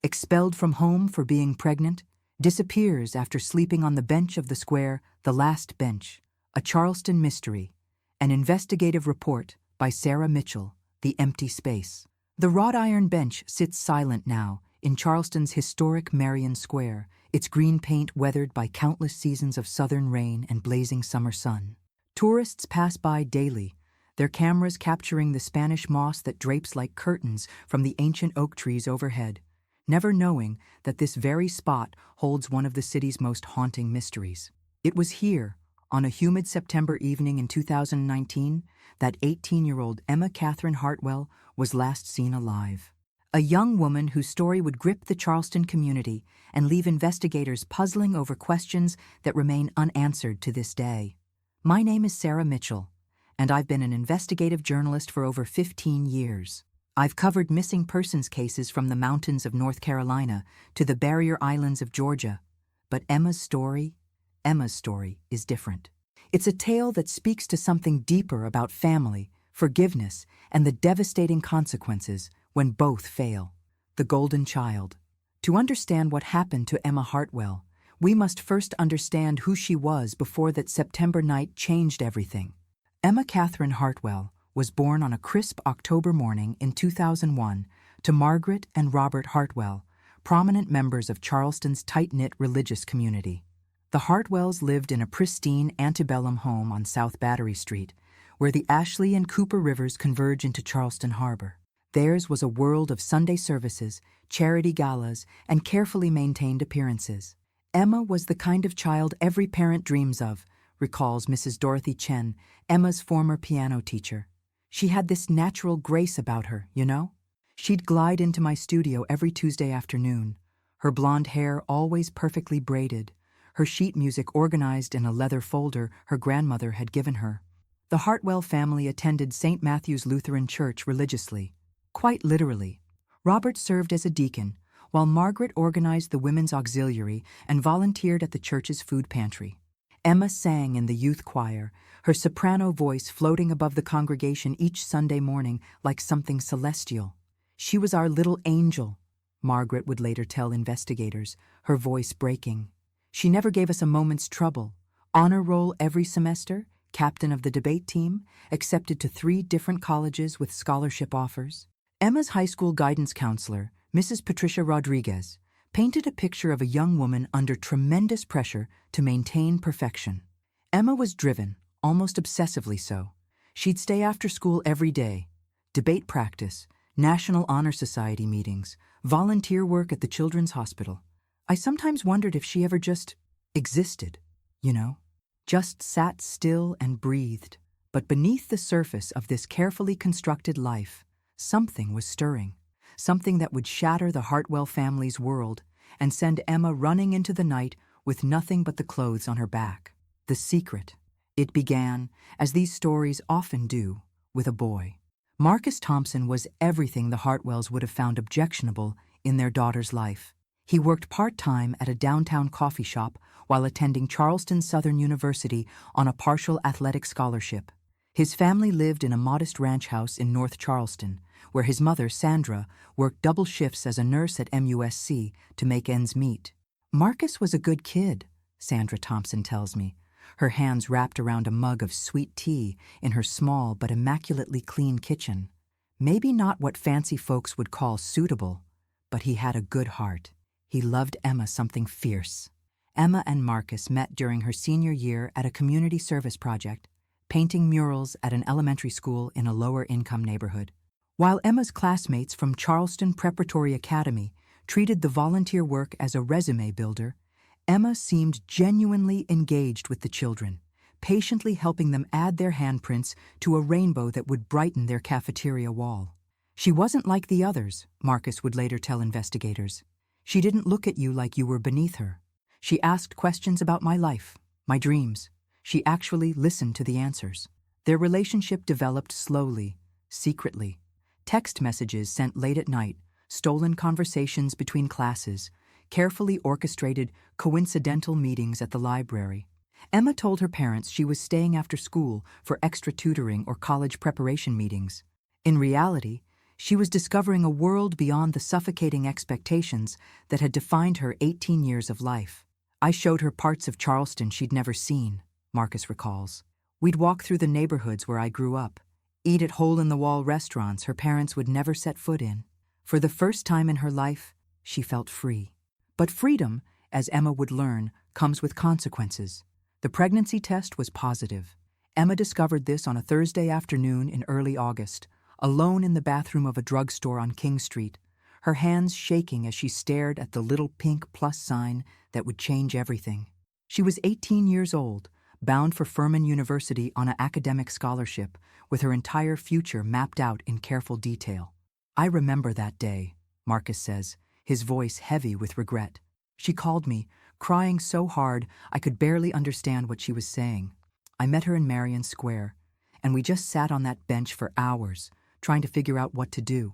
expelled from home for being pregnant, disappears after sleeping on the bench of the square, the last bench, a Charleston mystery, an investigative report by Sarah Mitchell, The Empty Space. The wrought-iron bench sits silent now in Charleston's historic Marion Square, its green paint weathered by countless seasons of southern rain and blazing summer sun. Tourists pass by daily, their cameras capturing the Spanish moss that drapes like curtains from the ancient oak trees overhead, never knowing that this very spot holds one of the city's most haunting mysteries. It was here, on a humid September evening in 2019, that 18-year-old Emma Catherine Hartwell was last seen alive. A young woman whose story would grip the Charleston community and leave investigators puzzling over questions that remain unanswered to this day. My name is Sarah Mitchell, and I've been an investigative journalist for over 15 years. I've covered missing persons cases from the mountains of North Carolina to the barrier islands of Georgia. But Emma's story is different. It's a tale that speaks to something deeper about family, forgiveness, and the devastating consequences when both fail. The Golden Child. To understand what happened to Emma Hartwell, we must first understand who she was before that September night changed everything. Emma Catherine Hartwell was born on a crisp October morning in 2001 to Margaret and Robert Hartwell, prominent members of Charleston's tight-knit religious community. The Hartwells lived in a pristine antebellum home on South Battery Street, where the Ashley and Cooper rivers converge into Charleston Harbor. Theirs was a world of Sunday services, charity galas, and carefully maintained appearances. Emma was the kind of child every parent dreams of, recalls Mrs. Dorothy Chen, Emma's former piano teacher. She had this natural grace about her, you know? She'd glide into my studio every Tuesday afternoon, her blonde hair always perfectly braided, her sheet music organized in a leather folder her grandmother had given her. The Hartwell family attended St. Matthew's Lutheran Church religiously. Quite literally. Robert served as a deacon, while Margaret organized the women's auxiliary and volunteered at the church's food pantry. Emma sang in the youth choir, her soprano voice floating above the congregation each Sunday morning like something celestial. She was our little angel, Margaret would later tell investigators, her voice breaking. She never gave us a moment's trouble. Honor roll every semester, captain of the debate team, accepted to 3 different colleges with scholarship offers. Emma's high school guidance counselor, Mrs. Patricia Rodriguez, painted a picture of a young woman under tremendous pressure to maintain perfection. Emma was driven, almost obsessively so. She'd stay after school every day. Debate practice, National Honor Society meetings, volunteer work at the Children's Hospital. I sometimes wondered if she ever just existed, you know? Just sat still and breathed. But beneath the surface of this carefully constructed life, something was stirring. Something that would shatter the Hartwell family's world and send Emma running into the night with nothing but the clothes on her back. The secret. It began, as these stories often do, with a boy. Marcus Thompson was everything the Hartwells would have found objectionable in their daughter's life. He worked part-time at a downtown coffee shop while attending Charleston Southern University on a partial athletic scholarship. His family lived in a modest ranch house in North Charleston, where his mother, Sandra, worked double shifts as a nurse at MUSC to make ends meet. Marcus was a good kid, Sandra Thompson tells me, her hands wrapped around a mug of sweet tea in her small but immaculately clean kitchen. Maybe not what fancy folks would call suitable, but he had a good heart. He loved Emma something fierce. Emma and Marcus met during her senior year at a community service project, painting murals at an elementary school in a lower-income neighborhood. While Emma's classmates from Charleston Preparatory Academy treated the volunteer work as a resume builder, Emma seemed genuinely engaged with the children, patiently helping them add their handprints to a rainbow that would brighten their cafeteria wall. She wasn't like the others, Marcus would later tell investigators. She didn't look at you like you were beneath her. She asked questions about my life, my dreams. She actually listened to the answers. Their relationship developed slowly, secretly. Text messages sent late at night, stolen conversations between classes, carefully orchestrated coincidental meetings at the library. Emma told her parents she was staying after school for extra tutoring or college preparation meetings. In reality, She was discovering a world beyond the suffocating expectations that had defined her 18 years of life. I showed her parts of Charleston she'd never seen, Marcus recalls. We'd walk through the neighborhoods where I grew up, eat at hole-in-the-wall restaurants her parents would never set foot in. For the first time in her life, she felt free. But freedom, as Emma would learn, comes with consequences. The pregnancy test was positive. Emma discovered this on a Thursday afternoon in early August, alone in the bathroom of a drugstore on King Street, her hands shaking as she stared at the little pink plus sign that would change everything. She was 18 years old, bound for Furman University on an academic scholarship, with her entire future mapped out in careful detail. I remember that day, Marcus says, his voice heavy with regret. She called me, crying so hard I could barely understand what she was saying. I met her in Marion Square, and we just sat on that bench for hours, trying to figure out what to do.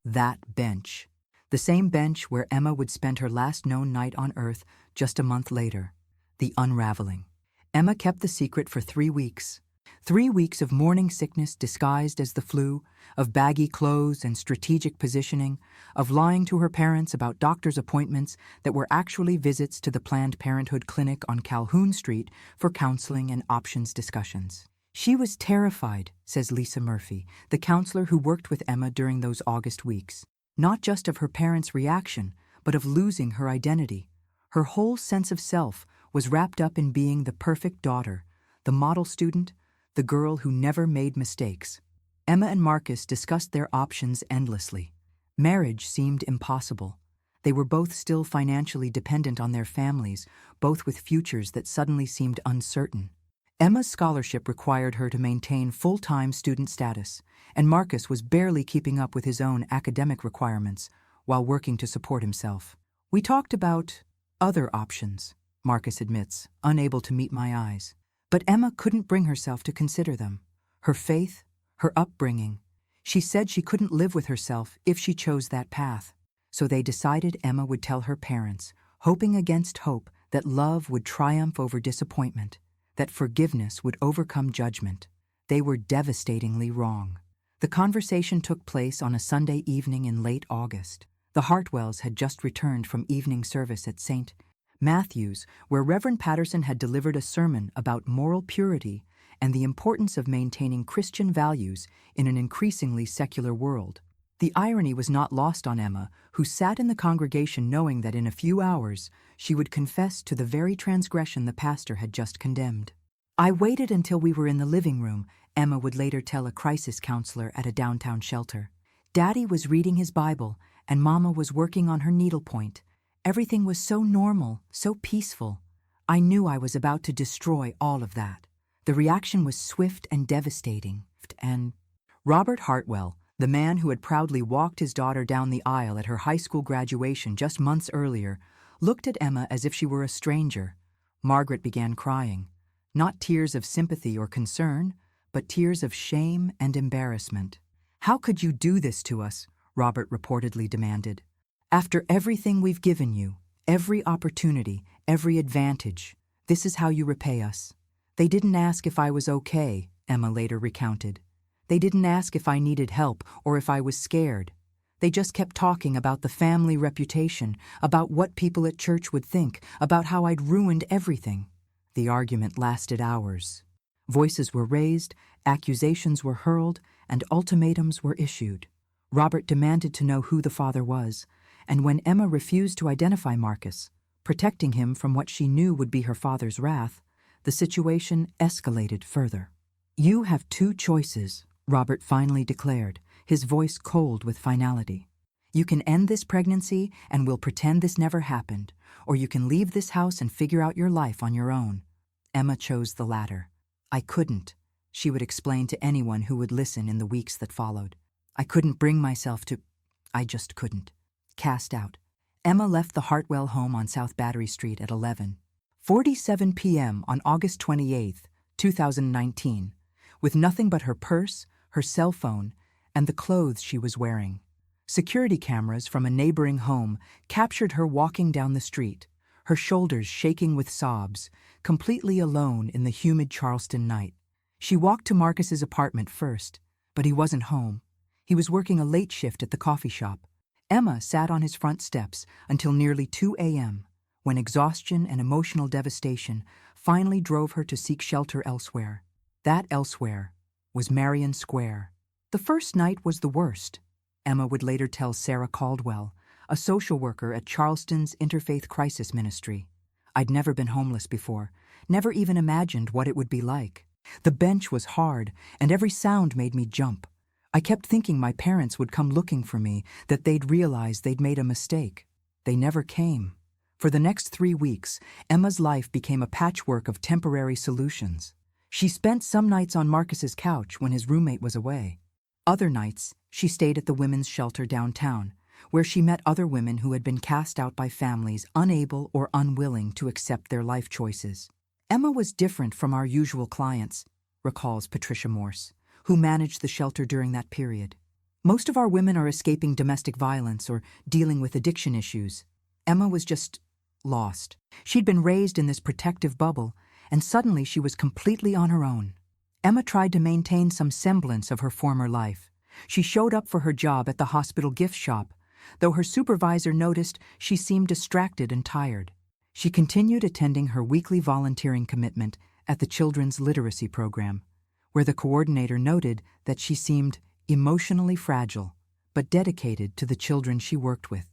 That bench. The same bench where Emma would spend her last known night on Earth just a month later. The unraveling. Emma kept the secret for 3 weeks. 3 weeks of morning sickness disguised as the flu, of baggy clothes and strategic positioning, of lying to her parents about doctor's appointments that were actually visits to the Planned Parenthood clinic on Calhoun Street for counseling and options discussions. She was terrified, says Lisa Murphy, the counselor who worked with Emma during those August weeks, not just of her parents' reaction, but of losing her identity. Her whole sense of self was wrapped up in being the perfect daughter, the model student, the girl who never made mistakes. Emma and Marcus discussed their options endlessly. Marriage seemed impossible. They were both still financially dependent on their families, both with futures that suddenly seemed uncertain. Emma's scholarship required her to maintain full-time student status, and Marcus was barely keeping up with his own academic requirements while working to support himself. We talked about other options, Marcus admits, unable to meet my eyes. But Emma couldn't bring herself to consider them. Her faith, her upbringing. She said she couldn't live with herself if she chose that path. So they decided Emma would tell her parents, hoping against hope that love would triumph over disappointment, that forgiveness would overcome judgment. They were devastatingly wrong. The conversation took place on a Sunday evening in late August. The Hartwells had just returned from evening service at St. Matthew's, where Reverend Patterson had delivered a sermon about moral purity and the importance of maintaining Christian values in an increasingly secular world. The irony was not lost on Emma, who sat in the congregation knowing that in a few hours she would confess to the very transgression the pastor had just condemned. I waited until we were in the living room, Emma would later tell a crisis counselor at a downtown shelter. Daddy was reading his Bible, and Mama was working on her needlepoint. Everything was so normal, so peaceful. I knew I was about to destroy all of that. The reaction was swift and devastating. And Robert Hartwell, the man who had proudly walked his daughter down the aisle at her high school graduation just months earlier, looked at Emma as if she were a stranger. Margaret began crying. Not tears of sympathy or concern, but tears of shame and embarrassment. "How could you do this to us?" Robert reportedly demanded. "After everything we've given you, every opportunity, every advantage, this is how you repay us." "They didn't ask if I was okay," Emma later recounted. "They didn't ask if I needed help or if I was scared. They just kept talking about the family reputation, about what people at church would think, about how I'd ruined everything." The argument lasted hours. Voices were raised, accusations were hurled, and ultimatums were issued. Robert demanded to know who the father was, and when Emma refused to identify Marcus, protecting him from what she knew would be her father's wrath, the situation escalated further. "You have two choices," Robert finally declared, his voice cold with finality. "You can end this pregnancy and we'll pretend this never happened, or you can leave this house and figure out your life on your own." Emma chose the latter. "I couldn't," she would explain to anyone who would listen in the weeks that followed. "I couldn't bring myself to. I just couldn't." Cast out, Emma left the Hartwell home on South Battery Street at 11:47 p.m. on August 28, 2019, with nothing but her purse, her cell phone, and the clothes she was wearing. Security cameras from a neighboring home captured her walking down the street, her shoulders shaking with sobs, completely alone in the humid Charleston night. She walked to Marcus's apartment first, but he wasn't home. He was working a late shift at the coffee shop. Emma sat on his front steps until nearly 2 a.m., when exhaustion and emotional devastation finally drove her to seek shelter elsewhere. That elsewhere was Marion Square. The first night was the worst, Emma would later tell Sarah Caldwell, a social worker at Charleston's Interfaith Crisis Ministry. I'd never been homeless before, never even imagined what it would be like. The bench was hard, and every sound made me jump. I kept thinking my parents would come looking for me, that they'd realize they'd made a mistake. They never came. For the next 3 weeks, Emma's life became a patchwork of temporary solutions. She spent some nights on Marcus's couch when his roommate was away. Other nights, she stayed at the women's shelter downtown, where she met other women who had been cast out by families unable or unwilling to accept their life choices. Emma was different from our usual clients, recalls Patricia Morse, who managed the shelter during that period. Most of our women are escaping domestic violence or dealing with addiction issues. Emma was just lost. She'd been raised in this protective bubble, and suddenly she was completely on her own. Emma tried to maintain some semblance of her former life. She showed up for her job at the hospital gift shop, though her supervisor noticed she seemed distracted and tired. She continued attending her weekly volunteering commitment at the Children's Literacy Program, where the coordinator noted that she seemed emotionally fragile, but dedicated to the children she worked with.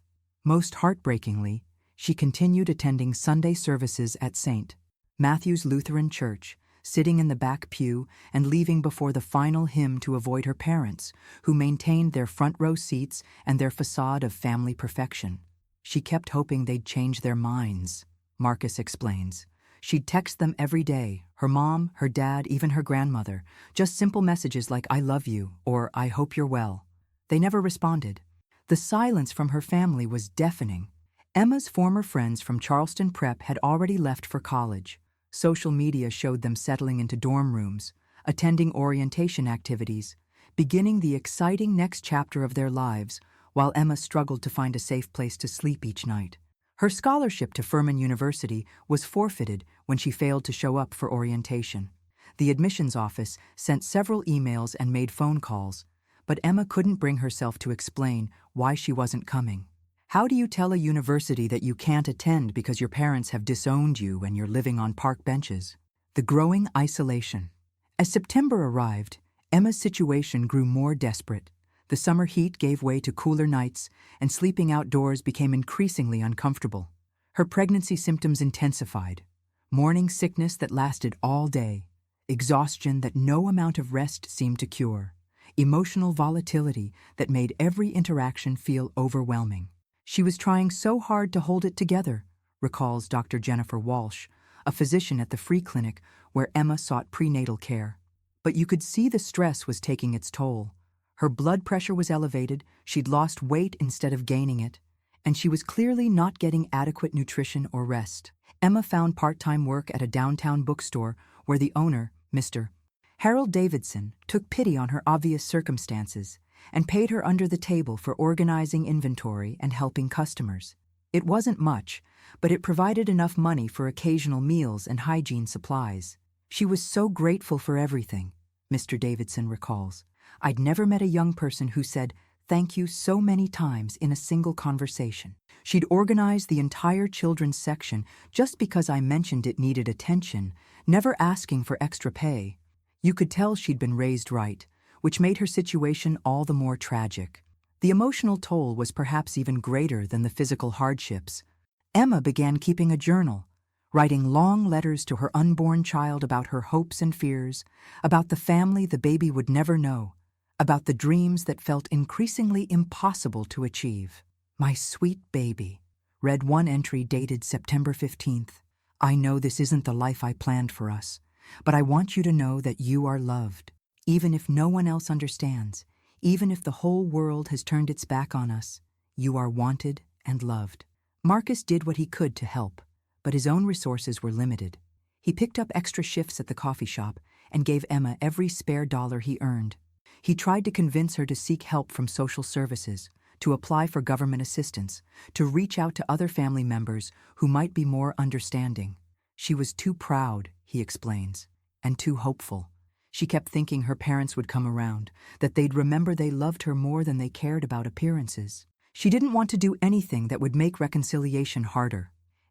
Most heartbreakingly, she continued attending Sunday services at St. Matthew's Lutheran Church, sitting in the back pew and leaving before the final hymn to avoid her parents, who maintained their front row seats and their facade of family perfection. She kept hoping they'd change their minds, Marcus explains. She'd text them every day, her mom, her dad, even her grandmother, just simple messages like "I love you" or "I hope you're well." They never responded. The silence from her family was deafening. Emma's former friends from Charleston Prep had already left for college. Social media showed them settling into dorm rooms, attending orientation activities, beginning the exciting next chapter of their lives, while Emma struggled to find a safe place to sleep each night. Her scholarship to Furman University was forfeited when she failed to show up for orientation. The admissions office sent several emails and made phone calls, but Emma couldn't bring herself to explain why she wasn't coming. How do you tell a university that you can't attend because your parents have disowned you and you're living on park benches? The growing isolation. As September arrived, Emma's situation grew more desperate. The summer heat gave way to cooler nights, and sleeping outdoors became increasingly uncomfortable. Her pregnancy symptoms intensified. Morning sickness that lasted all day. Exhaustion that no amount of rest seemed to cure. Emotional volatility that made every interaction feel overwhelming. She was trying so hard to hold it together, recalls Dr. Jennifer Walsh, a physician at the free clinic where Emma sought prenatal care. But you could see the stress was taking its toll. Her blood pressure was elevated, she'd lost weight instead of gaining it, and she was clearly not getting adequate nutrition or rest. Emma found part-time work at a downtown bookstore where the owner, Mr. Harold Davidson, took pity on her obvious circumstances and paid her under the table for organizing inventory and helping customers. It wasn't much, but it provided enough money for occasional meals and hygiene supplies. She was so grateful for everything, Mr. Davidson recalls. I'd never met a young person who said thank you so many times in a single conversation. She'd organized the entire children's section just because I mentioned it needed attention, never asking for extra pay. You could tell she'd been raised right, which made her situation all the more tragic. The emotional toll was perhaps even greater than the physical hardships. Emma began keeping a journal, writing long letters to her unborn child about her hopes and fears, about the family the baby would never know, about the dreams that felt increasingly impossible to achieve. "My sweet baby," read one entry dated September 15th. "I know this isn't the life I planned for us, but I want you to know that you are loved. Even if no one else understands, even if the whole world has turned its back on us, you are wanted and loved." Marcus did what he could to help, but his own resources were limited. He picked up extra shifts at the coffee shop and gave Emma every spare dollar he earned. He tried to convince her to seek help from social services, to apply for government assistance, to reach out to other family members who might be more understanding. She was too proud, he explains, and too hopeful. She kept thinking her parents would come around, that they'd remember they loved her more than they cared about appearances. She didn't want to do anything that would make reconciliation harder.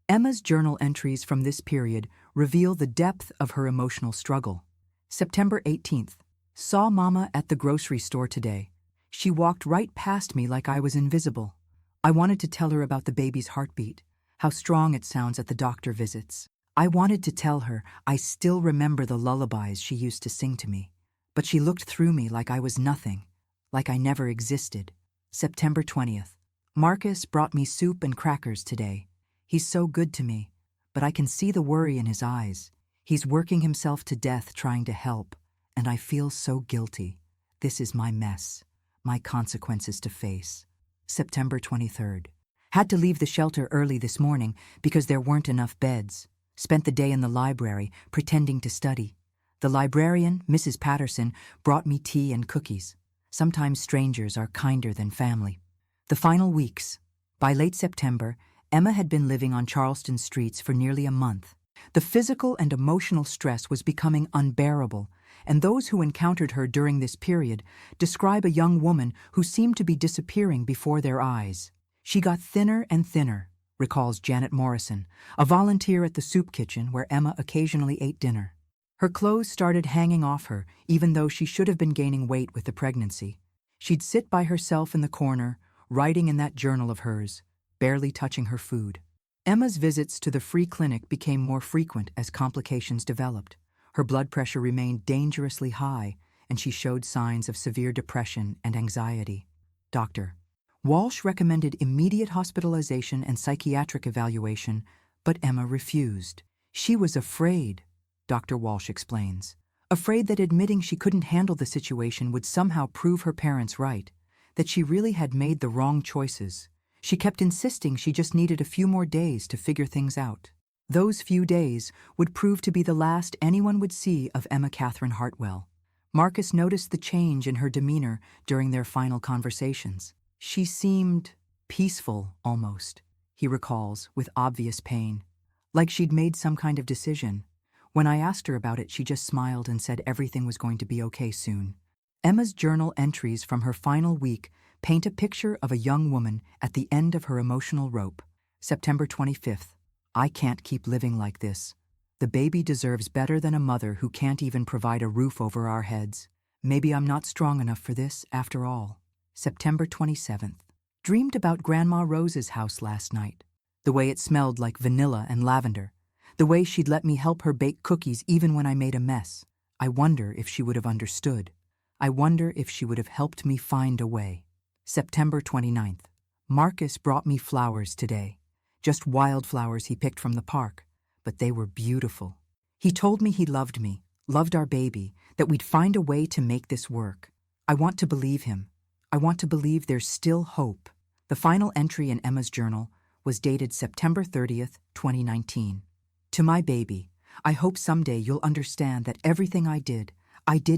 Emma's journal entries from this period reveal the depth of her emotional struggle. September 18th. Saw Mama at the grocery store today. She walked right past me like I was invisible. I wanted to tell her about the baby's heartbeat, how strong it sounds at the doctor visits. I wanted to tell her I still remember the lullabies she used to sing to me. But she looked through me like I was nothing, like I never existed. September 20th. Marcus brought me soup and crackers today. He's so good to me, but I can see the worry in his eyes. He's working himself to death trying to help, and I feel so guilty. This is my mess, my consequences to face. September 23rd. Had to leave the shelter early this morning because there weren't enough beds. Spent the day in the library, pretending to study. The librarian, Mrs. Patterson, brought me tea and cookies. Sometimes strangers are kinder than family. The final weeks. By late September, Emma had been living on Charleston streets for nearly a month. The physical and emotional stress was becoming unbearable, and those who encountered her during this period describe a young woman who seemed to be disappearing before their eyes. She got thinner and thinner, recalls Janet Morrison, a volunteer at the soup kitchen where Emma occasionally ate dinner. Her clothes started hanging off her, even though she should have been gaining weight with the pregnancy. She'd sit by herself in the corner, writing in that journal of hers, barely touching her food. Emma's visits to the free clinic became more frequent as complications developed. Her blood pressure remained dangerously high, and she showed signs of severe depression and anxiety. Dr. Walsh recommended immediate hospitalization and psychiatric evaluation, but Emma refused. She was afraid, Dr. Walsh explains. Afraid that admitting she couldn't handle the situation would somehow prove her parents right, that she really had made the wrong choices. She kept insisting she just needed a few more days to figure things out. Those few days would prove to be the last anyone would see of Emma Catherine Hartwell. Marcus noticed the change in her demeanor during their final conversations. She seemed peaceful, almost, he recalls, with obvious pain. Like she'd made some kind of decision. When I asked her about it, she just smiled and said everything was going to be okay soon. Emma's journal entries from her final week paint a picture of a young woman at the end of her emotional rope. September 25th. I can't keep living like this. The baby deserves better than a mother who can't even provide a roof over our heads. Maybe I'm not strong enough for this, after all. September 27th. Dreamed about Grandma Rose's house last night. The way it smelled like vanilla and lavender. The way she'd let me help her bake cookies even when I made a mess. I wonder if she would have understood. I wonder if she would have helped me find a way. September 29th. Marcus brought me flowers today. Just wildflowers he picked from the park, but they were beautiful. He told me he loved me, loved our baby, that we'd find a way to make this work. I want to believe him. I want to believe there's still hope. The final entry in Emma's journal was dated September 30th, 2019. To my baby, I hope someday you'll understand that everything I did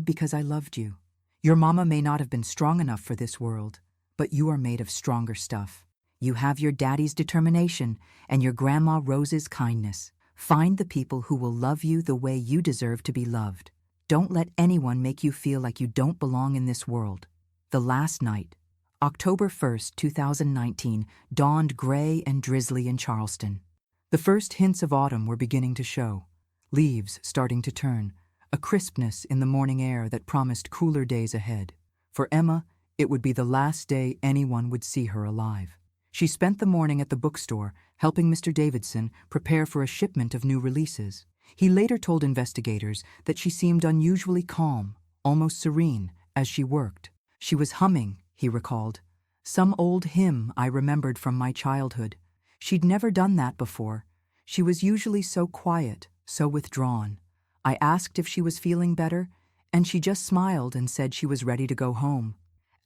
because I loved you. Your mama may not have been strong enough for this world, but you are made of stronger stuff. You have your daddy's determination and your Grandma Rose's kindness. Find the people who will love you the way you deserve to be loved. Don't let anyone make you feel like you don't belong in this world. The last night, October 1st, 2019, dawned gray and drizzly in Charleston. The first hints of autumn were beginning to show. Leaves starting to turn, a crispness in the morning air that promised cooler days ahead. For Emma, it would be the last day anyone would see her alive. She spent the morning at the bookstore, helping Mr. Davidson prepare for a shipment of new releases. He later told investigators that she seemed unusually calm, almost serene, as she worked. She was humming, he recalled. Some old hymn I remembered from my childhood. She'd never done that before. She was usually so quiet, so withdrawn. I asked if she was feeling better, and she just smiled and said she was ready to go home.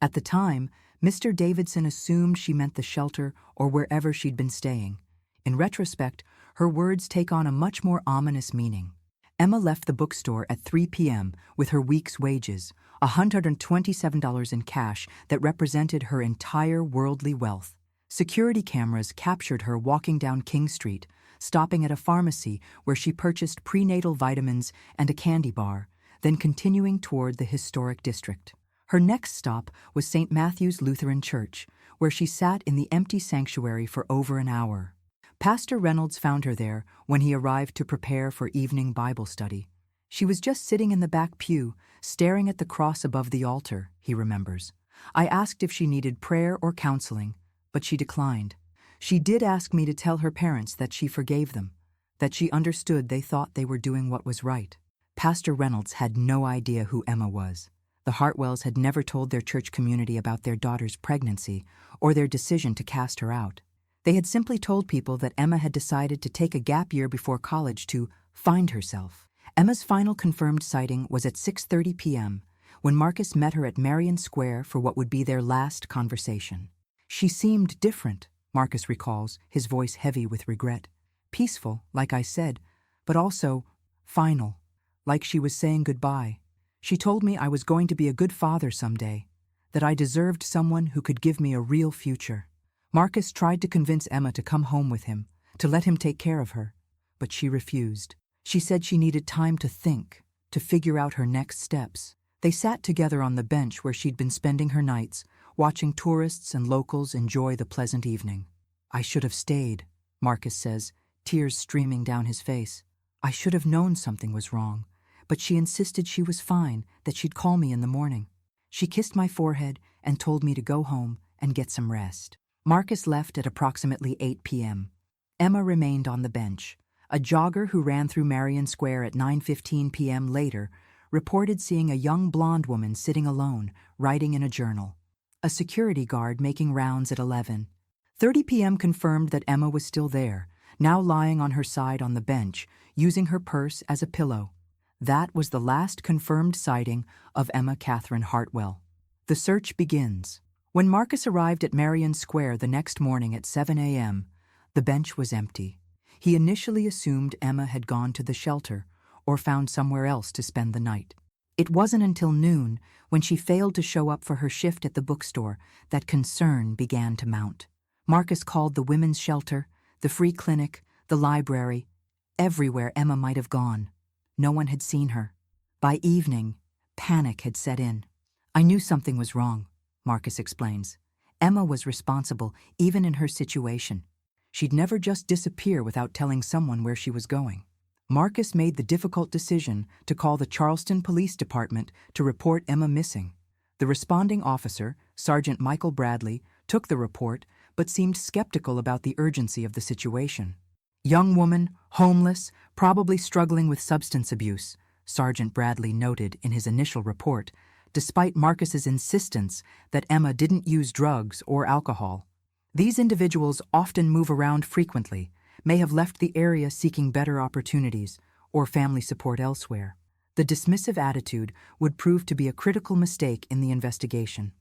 At the time, Mr. Davidson assumed she meant the shelter or wherever she'd been staying. In retrospect, her words take on a much more ominous meaning. Emma left the bookstore at 3 p.m. with her week's wages, $127 in cash that represented her entire worldly wealth. Security cameras captured her walking down King Street, stopping at a pharmacy where she purchased prenatal vitamins and a candy bar, then continuing toward the historic district. Her next stop was St. Matthew's Lutheran Church, where she sat in the empty sanctuary for over an hour. Pastor Reynolds found her there when he arrived to prepare for evening Bible study. She was just sitting in the back pew, staring at the cross above the altar, he remembers. I asked if she needed prayer or counseling, but she declined. She did ask me to tell her parents that she forgave them, that she understood they thought they were doing what was right. Pastor Reynolds had no idea who Emma was. The Hartwells had never told their church community about their daughter's pregnancy or their decision to cast her out. They had simply told people that Emma had decided to take a gap year before college to find herself. Emma's final confirmed sighting was at 6:30 p.m., when Marcus met her at Marion Square for what would be their last conversation. She seemed different, Marcus recalls, his voice heavy with regret. Peaceful, like I said, but also final, like she was saying goodbye. She told me I was going to be a good father someday, that I deserved someone who could give me a real future. Marcus tried to convince Emma to come home with him, to let him take care of her, but she refused. She said she needed time to think, to figure out her next steps. They sat together on the bench where she'd been spending her nights, watching tourists and locals enjoy the pleasant evening. I should have stayed, Marcus says, tears streaming down his face. I should have known something was wrong, but she insisted she was fine, that she'd call me in the morning. She kissed my forehead and told me to go home and get some rest. Marcus left at approximately 8 p.m. Emma remained on the bench. A jogger who ran through Marion Square at 9:15 p.m. later reported seeing a young blonde woman sitting alone, writing in a journal. A security guard making rounds at 11:30 p.m. confirmed that Emma was still there, now lying on her side on the bench, using her purse as a pillow. That was the last confirmed sighting of Emma Catherine Hartwell. The search begins. When Marcus arrived at Marion Square the next morning at 7 a.m., the bench was empty. He initially assumed Emma had gone to the shelter or found somewhere else to spend the night. It wasn't until noon, when she failed to show up for her shift at the bookstore, that concern began to mount. Marcus called the women's shelter, the free clinic, the library, everywhere Emma might have gone. No one had seen her. By evening, panic had set in. I knew something was wrong, Marcus explains. Emma was responsible, even in her situation. She'd never just disappear without telling someone where she was going. Marcus made the difficult decision to call the Charleston Police Department to report Emma missing. The responding officer, Sergeant Michael Bradley, took the report but seemed skeptical about the urgency of the situation. Young woman, homeless, probably struggling with substance abuse, Sergeant Bradley noted in his initial report, despite Marcus's insistence that Emma didn't use drugs or alcohol. These individuals often move around frequently, may have left the area seeking better opportunities or family support elsewhere. The dismissive attitude would prove to be a critical mistake in the investigation.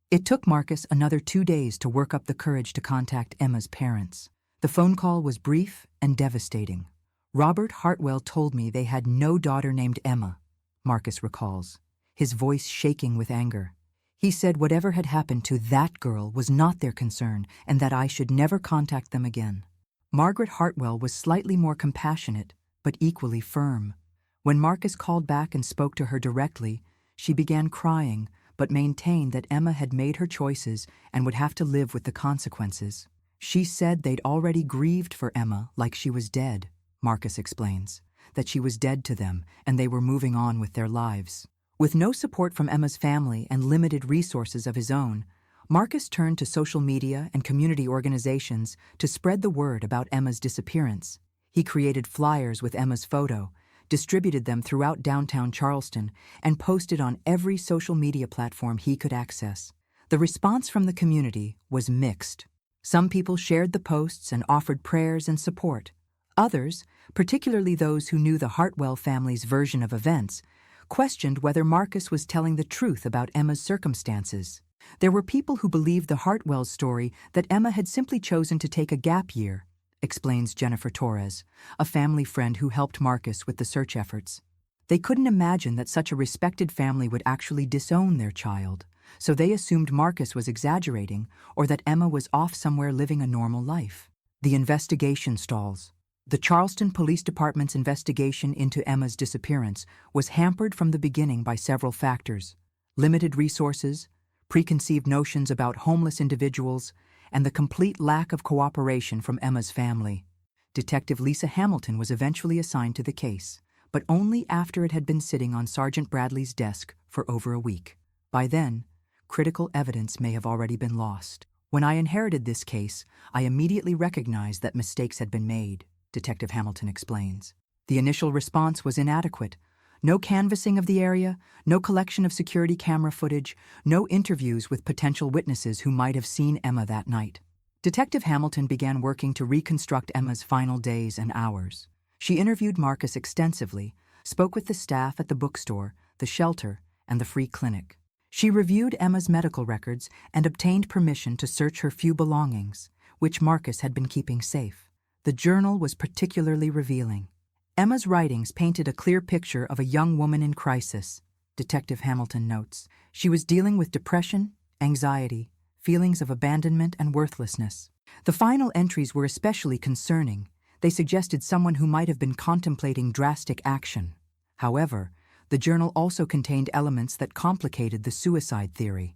It took Marcus another 2 days to work up the courage to contact Emma's parents. The phone call was brief and devastating. Robert Hartwell told me they had no daughter named Emma, Marcus recalls, his voice shaking with anger. He said whatever had happened to that girl was not their concern and that I should never contact them again. Margaret Hartwell was slightly more compassionate, but equally firm. When Marcus called back and spoke to her directly, she began crying, but maintained that Emma had made her choices and would have to live with the consequences. She said they'd already grieved for Emma like she was dead, Marcus explains, that she was dead to them and they were moving on with their lives. With no support from Emma's family and limited resources of his own, Marcus turned to social media and community organizations to spread the word about Emma's disappearance. He created flyers with Emma's photo, distributed them throughout downtown Charleston, and posted on every social media platform he could access. The response from the community was mixed. Some people shared the posts and offered prayers and support. Others, particularly those who knew the Hartwell family's version of events, questioned whether Marcus was telling the truth about Emma's circumstances. There were people who believed the Hartwell's story that Emma had simply chosen to take a gap year, explains Jennifer Torres, a family friend who helped Marcus with the search efforts. They couldn't imagine that such a respected family would actually disown their child, so they assumed Marcus was exaggerating or that Emma was off somewhere living a normal life. The investigation stalls. The Charleston Police Department's investigation into Emma's disappearance was hampered from the beginning by several factors: limited resources, preconceived notions about homeless individuals, and the complete lack of cooperation from Emma's family. Detective Lisa Hamilton was eventually assigned to the case, but only after it had been sitting on Sergeant Bradley's desk for over a week. By then, critical evidence may have already been lost. When I inherited this case, I immediately recognized that mistakes had been made, Detective Hamilton explains. The initial response was inadequate. No canvassing of the area, no collection of security camera footage, no interviews with potential witnesses who might have seen Emma that night. Detective Hamilton began working to reconstruct Emma's final days and hours. She interviewed Marcus extensively, spoke with the staff at the bookstore, the shelter, and the free clinic. She reviewed Emma's medical records and obtained permission to search her few belongings, which Marcus had been keeping safe. The journal was particularly revealing. Emma's writings painted a clear picture of a young woman in crisis, Detective Hamilton notes. She was dealing with depression, anxiety, feelings of abandonment and worthlessness. The final entries were especially concerning. They suggested someone who might have been contemplating drastic action. However, the journal also contained elements that complicated the suicide theory.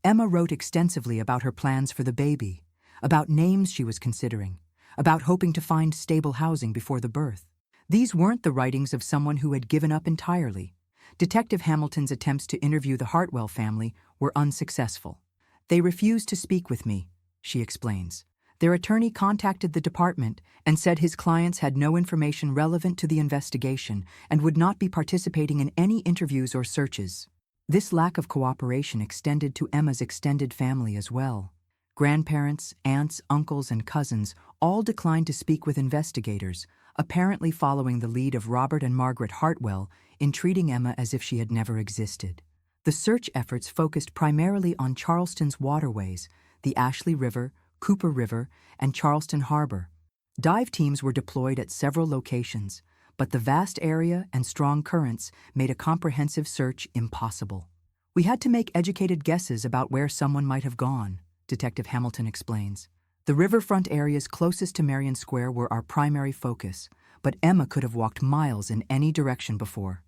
Emma wrote extensively about her plans for the baby, about names she was considering, about hoping to find stable housing before the birth. These weren't the writings of someone who had given up entirely. Detective Hamilton's attempts to interview the Hartwell family were unsuccessful. They refused to speak with me, she explains. Their attorney contacted the department and said his clients had no information relevant to the investigation and would not be participating in any interviews or searches. This lack of cooperation extended to Emma's extended family as well. Grandparents, aunts, uncles, and cousins all declined to speak with investigators, apparently following the lead of Robert and Margaret Hartwell in treating Emma as if she had never existed. The search efforts focused primarily on Charleston's waterways, the Ashley River, Cooper River, and Charleston Harbor. Dive teams were deployed at several locations, but the vast area and strong currents made a comprehensive search impossible. We had to make educated guesses about where someone might have gone, Detective Hamilton explains. The riverfront areas closest to Marion Square were our primary focus, but Emma could have walked miles in any direction before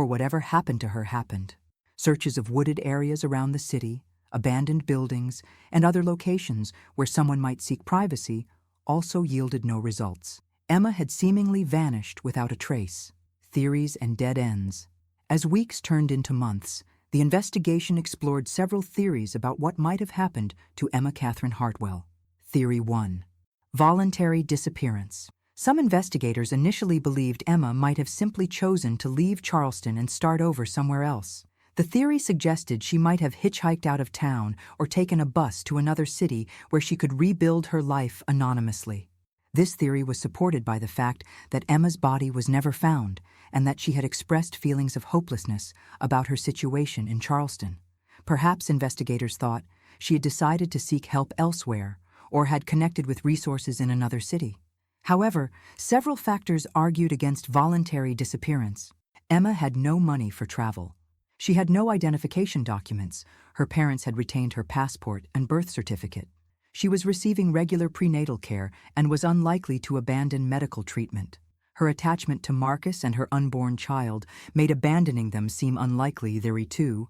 whatever happened to her happened. Searches of wooded areas around the city, abandoned buildings, and other locations where someone might seek privacy also yielded no results. Emma had seemingly vanished without a trace. Theories and dead ends. As weeks turned into months, the investigation explored several theories about what might have happened to Emma Catherine Hartwell. Theory 1. Voluntary disappearance. Some investigators initially believed Emma might have simply chosen to leave Charleston and start over somewhere else. The theory suggested she might have hitchhiked out of town or taken a bus to another city where she could rebuild her life anonymously. This theory was supported by the fact that Emma's body was never found and that she had expressed feelings of hopelessness about her situation in Charleston. Perhaps investigators thought she had decided to seek help elsewhere or had connected with resources in another city. However, several factors argued against voluntary disappearance. Emma had no money for travel. She had no identification documents. Her parents had retained her passport and birth certificate. She was receiving regular prenatal care and was unlikely to abandon medical treatment. Her attachment to Marcus and her unborn child made abandoning them seem unlikely. Theory 2.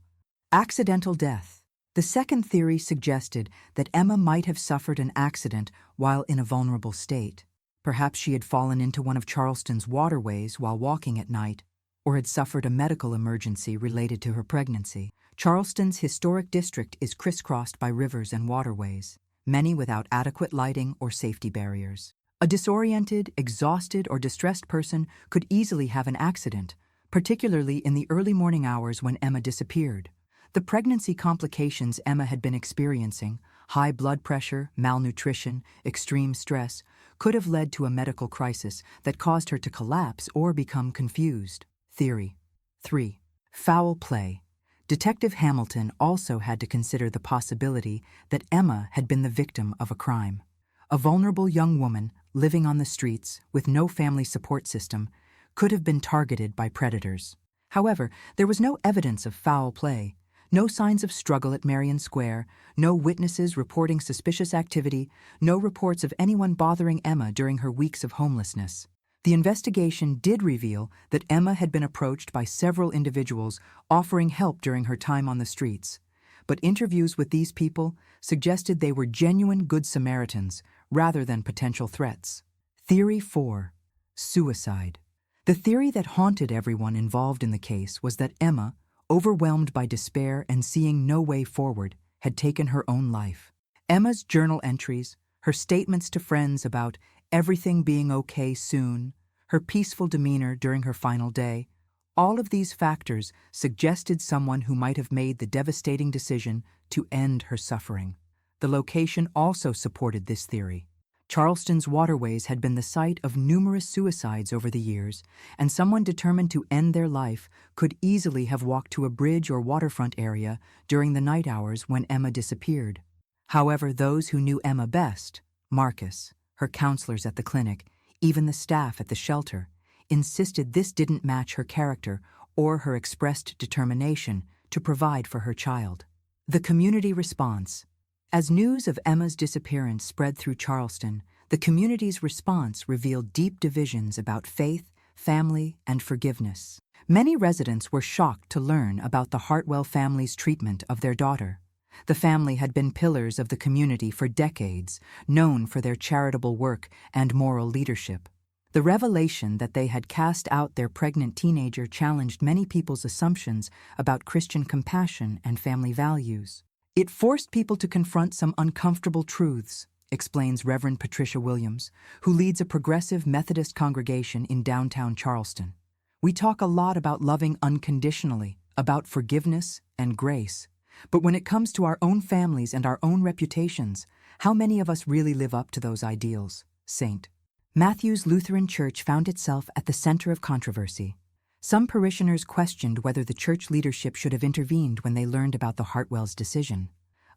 Accidental death. The second theory suggested that Emma might have suffered an accident while in a vulnerable state. Perhaps she had fallen into one of Charleston's waterways while walking at night, or had suffered a medical emergency related to her pregnancy. Charleston's historic district is crisscrossed by rivers and waterways, many without adequate lighting or safety barriers. A disoriented, exhausted, or distressed person could easily have an accident, particularly in the early morning hours when Emma disappeared. The pregnancy complications Emma had been experiencing, high blood pressure, malnutrition, extreme stress, could have led to a medical crisis that caused her to collapse or become confused. Theory 3. Foul play. Detective Hamilton also had to consider the possibility that Emma had been the victim of a crime. A vulnerable young woman living on the streets with no family support system could have been targeted by predators. However, there was no evidence of foul play. No signs of struggle at Marion Square, no witnesses reporting suspicious activity, no reports of anyone bothering Emma during her weeks of homelessness. The investigation did reveal that Emma had been approached by several individuals offering help during her time on the streets. But interviews with these people suggested they were genuine Good Samaritans rather than potential threats. Theory 4. Suicide. The theory that haunted everyone involved in the case was that Emma, overwhelmed by despair and seeing no way forward, had taken her own life. Emma's journal entries, her statements to friends about everything being okay soon, her peaceful demeanor during her final day, all of these factors suggested someone who might have made the devastating decision to end her suffering. The location also supported this theory. Charleston's waterways had been the site of numerous suicides over the years, and someone determined to end their life could easily have walked to a bridge or waterfront area during the night hours when Emma disappeared. However, those who knew Emma best, Marcus, her counselors at the clinic, even the staff at the shelter, insisted this didn't match her character or her expressed determination to provide for her child. The community response. As news of Emma's disappearance spread through Charleston, the community's response revealed deep divisions about faith, family, and forgiveness. Many residents were shocked to learn about the Hartwell family's treatment of their daughter. The family had been pillars of the community for decades, known for their charitable work and moral leadership. The revelation that they had cast out their pregnant teenager challenged many people's assumptions about Christian compassion and family values. It forced people to confront some uncomfortable truths, explains Reverend Patricia Williams, who leads a progressive Methodist congregation in downtown Charleston. We talk a lot about loving unconditionally, about forgiveness and grace. But when it comes to our own families and our own reputations, how many of us really live up to those ideals? St. Matthew's Lutheran Church found itself at the center of controversy. Some parishioners questioned whether the church leadership should have intervened when they learned about the Hartwells' decision.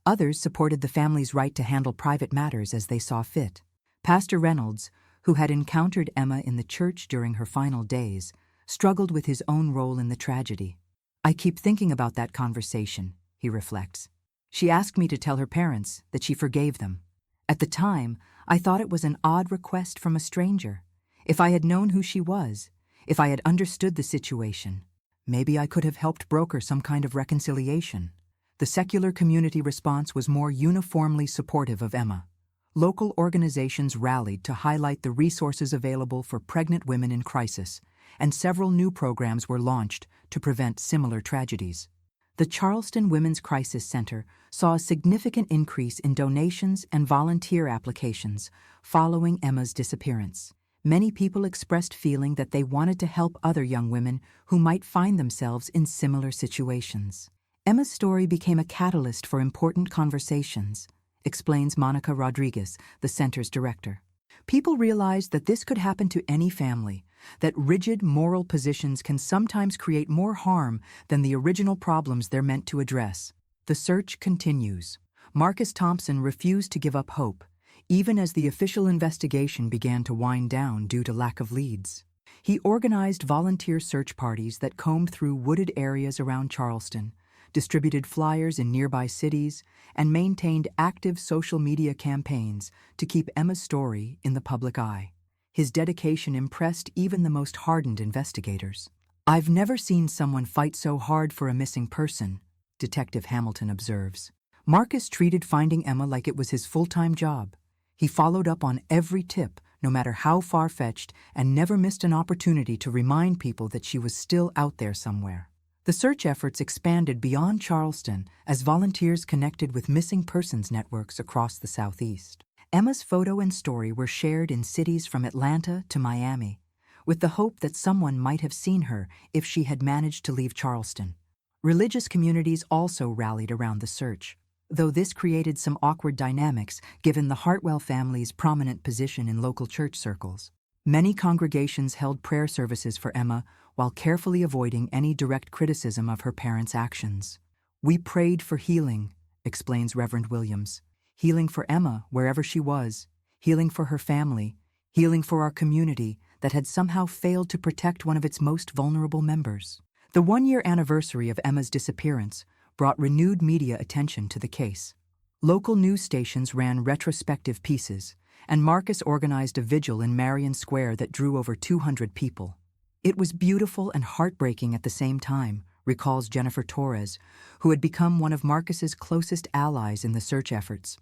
Others supported the family's right to handle private matters as they saw fit. Pastor Reynolds, who had encountered Emma in the church during her final days, struggled with his own role in the tragedy. "I keep thinking about that conversation," he reflects. "She asked me to tell her parents that she forgave them. At the time, I thought it was an odd request from a stranger. If I had known who she was, if I had understood the situation, maybe I could have helped broker some kind of reconciliation." The secular community response was more uniformly supportive of Emma. Local organizations rallied to highlight the resources available for pregnant women in crisis, and several new programs were launched to prevent similar tragedies. The Charleston Women's Crisis Center saw a significant increase in donations and volunteer applications following Emma's disappearance. Many people expressed feeling that they wanted to help other young women who might find themselves in similar situations. Emma's story became a catalyst for important conversations, explains Monica Rodriguez, the center's director. People realized that this could happen to any family, that rigid moral positions can sometimes create more harm than the original problems they're meant to address. The search continues. Marcus Thompson refused to give up hope, even as the official investigation began to wind down due to lack of leads. He organized volunteer search parties that combed through wooded areas around Charleston, distributed flyers in nearby cities, and maintained active social media campaigns to keep Emma's story in the public eye. His dedication impressed even the most hardened investigators. "I've never seen someone fight so hard for a missing person," Detective Hamilton observes. Marcus treated finding Emma like it was his full-time job. He followed up on every tip, no matter how far-fetched, and never missed an opportunity to remind people that she was still out there somewhere. The search efforts expanded beyond Charleston as volunteers connected with missing persons networks across the Southeast. Emma's photo and story were shared in cities from Atlanta to Miami, with the hope that someone might have seen her if she had managed to leave Charleston. Religious communities also rallied around the search, though this created some awkward dynamics given the Hartwell family's prominent position in local church circles. Many congregations held prayer services for Emma while carefully avoiding any direct criticism of her parents' actions. "We prayed for healing," explains Reverend Williams. "Healing for Emma wherever she was, healing for her family, healing for our community that had somehow failed to protect one of its most vulnerable members." The one-year anniversary of Emma's disappearance brought renewed media attention to the case. Local news stations ran retrospective pieces, and Marcus organized a vigil in Marion Square that drew over 200 people. It was beautiful and heartbreaking at the same time, recalls Jennifer Torres, who had become one of Marcus's closest allies in the search efforts.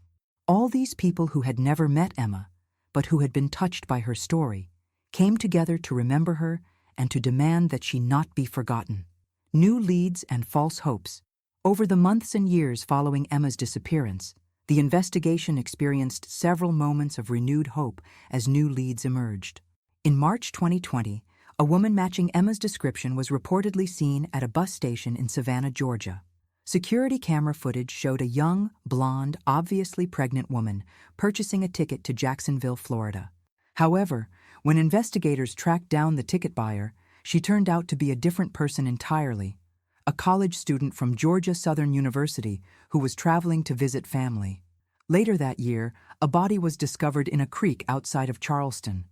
All these people who had never met Emma, but who had been touched by her story, came together to remember her and to demand that she not be forgotten. New leads and false hopes. Over the months and years following Emma's disappearance, the investigation experienced several moments of renewed hope as new leads emerged. In March 2020, a woman matching Emma's description was reportedly seen at a bus station in Savannah, Georgia. Security camera footage showed a young, blonde, obviously pregnant woman purchasing a ticket to Jacksonville, Florida. However, when investigators tracked down the ticket buyer, she turned out to be a different person entirely, a college student from Georgia Southern University who was traveling to visit family. Later that year, a body was discovered in a creek outside of Charleston.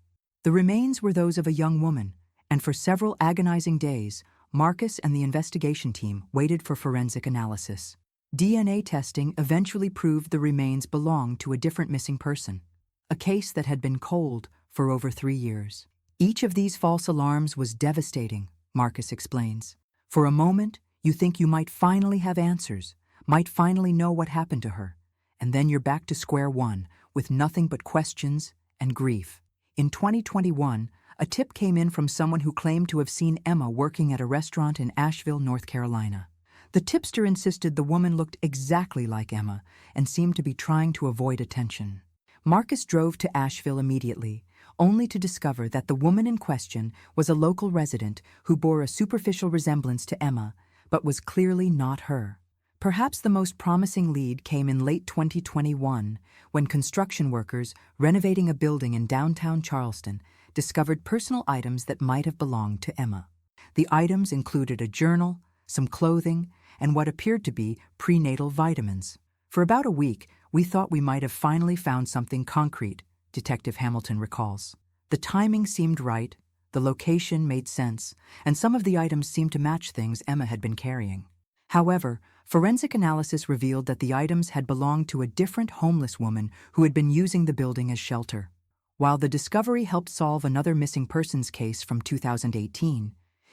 The remains were those of a young woman, and for several agonizing days, Marcus and the investigation team waited for forensic analysis. DNA testing eventually proved the remains belonged to a different missing person, a case that had been cold for over 3 years. Each of these false alarms was devastating, Marcus explains. For a moment, you think you might finally have answers, might finally know what happened to her, and then you're back to square one with nothing but questions and grief. In 2021, a tip came in from someone who claimed to have seen Emma working at a restaurant in Asheville, North Carolina. The tipster insisted the woman looked exactly like Emma and seemed to be trying to avoid attention. Marcus drove to Asheville immediately, only to discover that the woman in question was a local resident who bore a superficial resemblance to Emma, but was clearly not her. Perhaps the most promising lead came in late 2021, when construction workers renovating a building in downtown Charleston discovered personal items that might have belonged to Emma. The items included a journal, some clothing, and what appeared to be prenatal vitamins. For about a week, we thought we might have finally found something concrete, Detective Hamilton recalls. The timing seemed right, the location made sense, and some of the items seemed to match things Emma had been carrying. However, forensic analysis revealed that the items had belonged to a different homeless woman who had been using the building as shelter. While the discovery helped solve another missing persons case from 2018,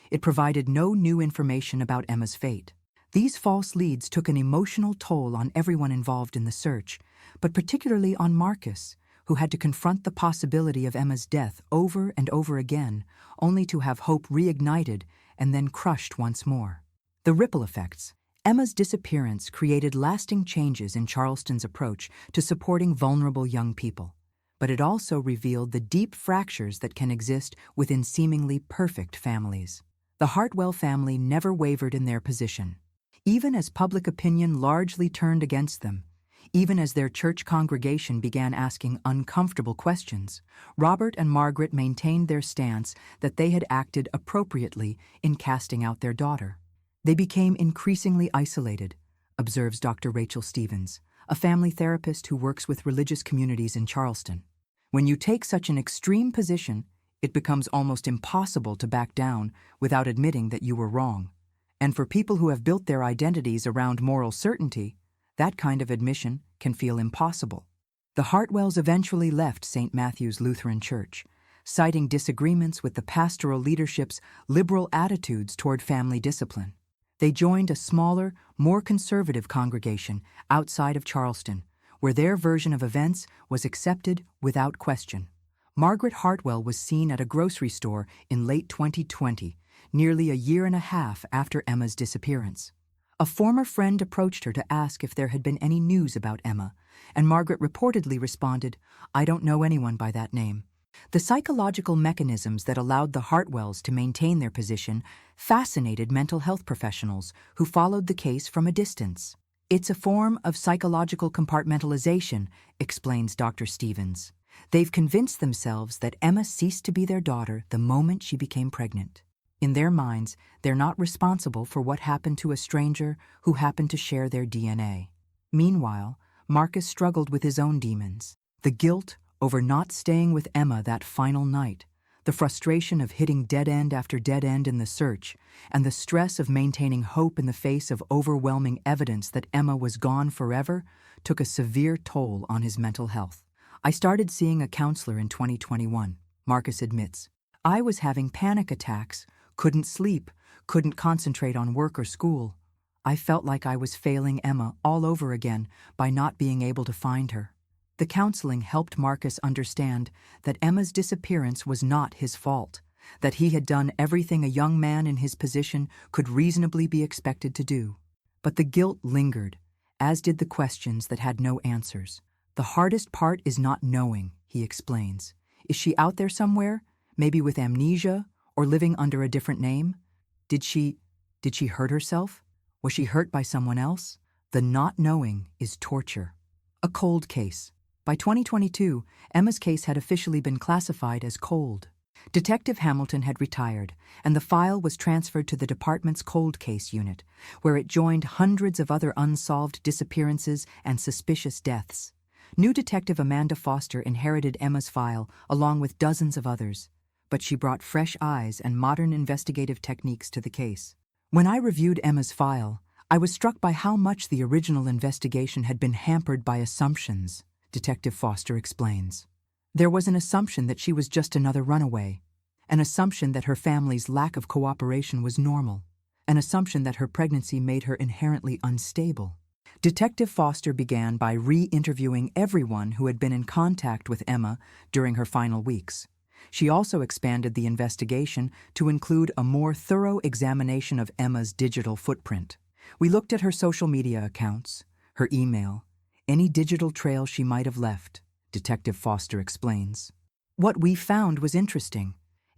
it provided no new information about Emma's fate. These false leads took an emotional toll on everyone involved in the search, but particularly on Marcus, who had to confront the possibility of Emma's death over and over again, only to have hope reignited and then crushed once more. The ripple effects. Emma's disappearance created lasting changes in Charleston's approach to supporting vulnerable young people, but it also revealed the deep fractures that can exist within seemingly perfect families. The Hartwell family never wavered in their position. Even as public opinion largely turned against them, even as their church congregation began asking uncomfortable questions, Robert and Margaret maintained their stance that they had acted appropriately in casting out their daughter. They became increasingly isolated, observes Dr. Rachel Stevens, a family therapist who works with religious communities in Charleston. When you take such an extreme position, it becomes almost impossible to back down without admitting that you were wrong. And for people who have built their identities around moral certainty, that kind of admission can feel impossible. The Hartwells eventually left St. Matthew's Lutheran Church, citing disagreements with the pastoral leadership's liberal attitudes toward family discipline. They joined a smaller, more conservative congregation outside of Charleston, where their version of events was accepted without question. Margaret Hartwell was seen at a grocery store in late 2020, nearly a year and a half after Emma's disappearance. A former friend approached her to ask if there had been any news about Emma, and Margaret reportedly responded, "I don't know anyone by that name." The psychological mechanisms that allowed the Hartwells to maintain their position fascinated mental health professionals who followed the case from a distance. It's a form of psychological compartmentalization, explains Dr. Stevens. They've convinced themselves that Emma ceased to be their daughter the moment she became pregnant. In their minds, they're not responsible for what happened to a stranger who happened to share their DNA. Meanwhile, Marcus struggled with his own demons. The guilt over not staying with Emma that final night, The frustration of hitting dead end after dead end in the search, and the stress of maintaining hope in the face of overwhelming evidence that Emma was gone forever, took a severe toll on his mental health. I started seeing a counselor in 2021, Marcus admits. I was having panic attacks, couldn't sleep, couldn't concentrate on work or school. I felt like I was failing Emma all over again by not being able to find her. The counseling helped Marcus understand that Emma's disappearance was not his fault, that he had done everything a young man in his position could reasonably be expected to do. But the guilt lingered, as did the questions that had no answers. The hardest part is not knowing, he explains. Is she out there somewhere, maybe with amnesia, or living under a different name? Did she hurt herself? Was she hurt by someone else? The not knowing is torture. A cold case. By 2022, Emma's case had officially been classified as cold. Detective Hamilton had retired, and the file was transferred to the department's cold case unit, where it joined hundreds of other unsolved disappearances and suspicious deaths. New Detective Amanda Foster inherited Emma's file along with dozens of others, but she brought fresh eyes and modern investigative techniques to the case. When I reviewed Emma's file, I was struck by how much the original investigation had been hampered by assumptions, Detective Foster explains. There was an assumption that she was just another runaway, an assumption that her family's lack of cooperation was normal, an assumption that her pregnancy made her inherently unstable. Detective Foster began by re-interviewing everyone who had been in contact with Emma during her final weeks. She also expanded the investigation to include a more thorough examination of Emma's digital footprint. We looked at her social media accounts, her email, any digital trail she might have left, Detective Foster explains. What we found was interesting.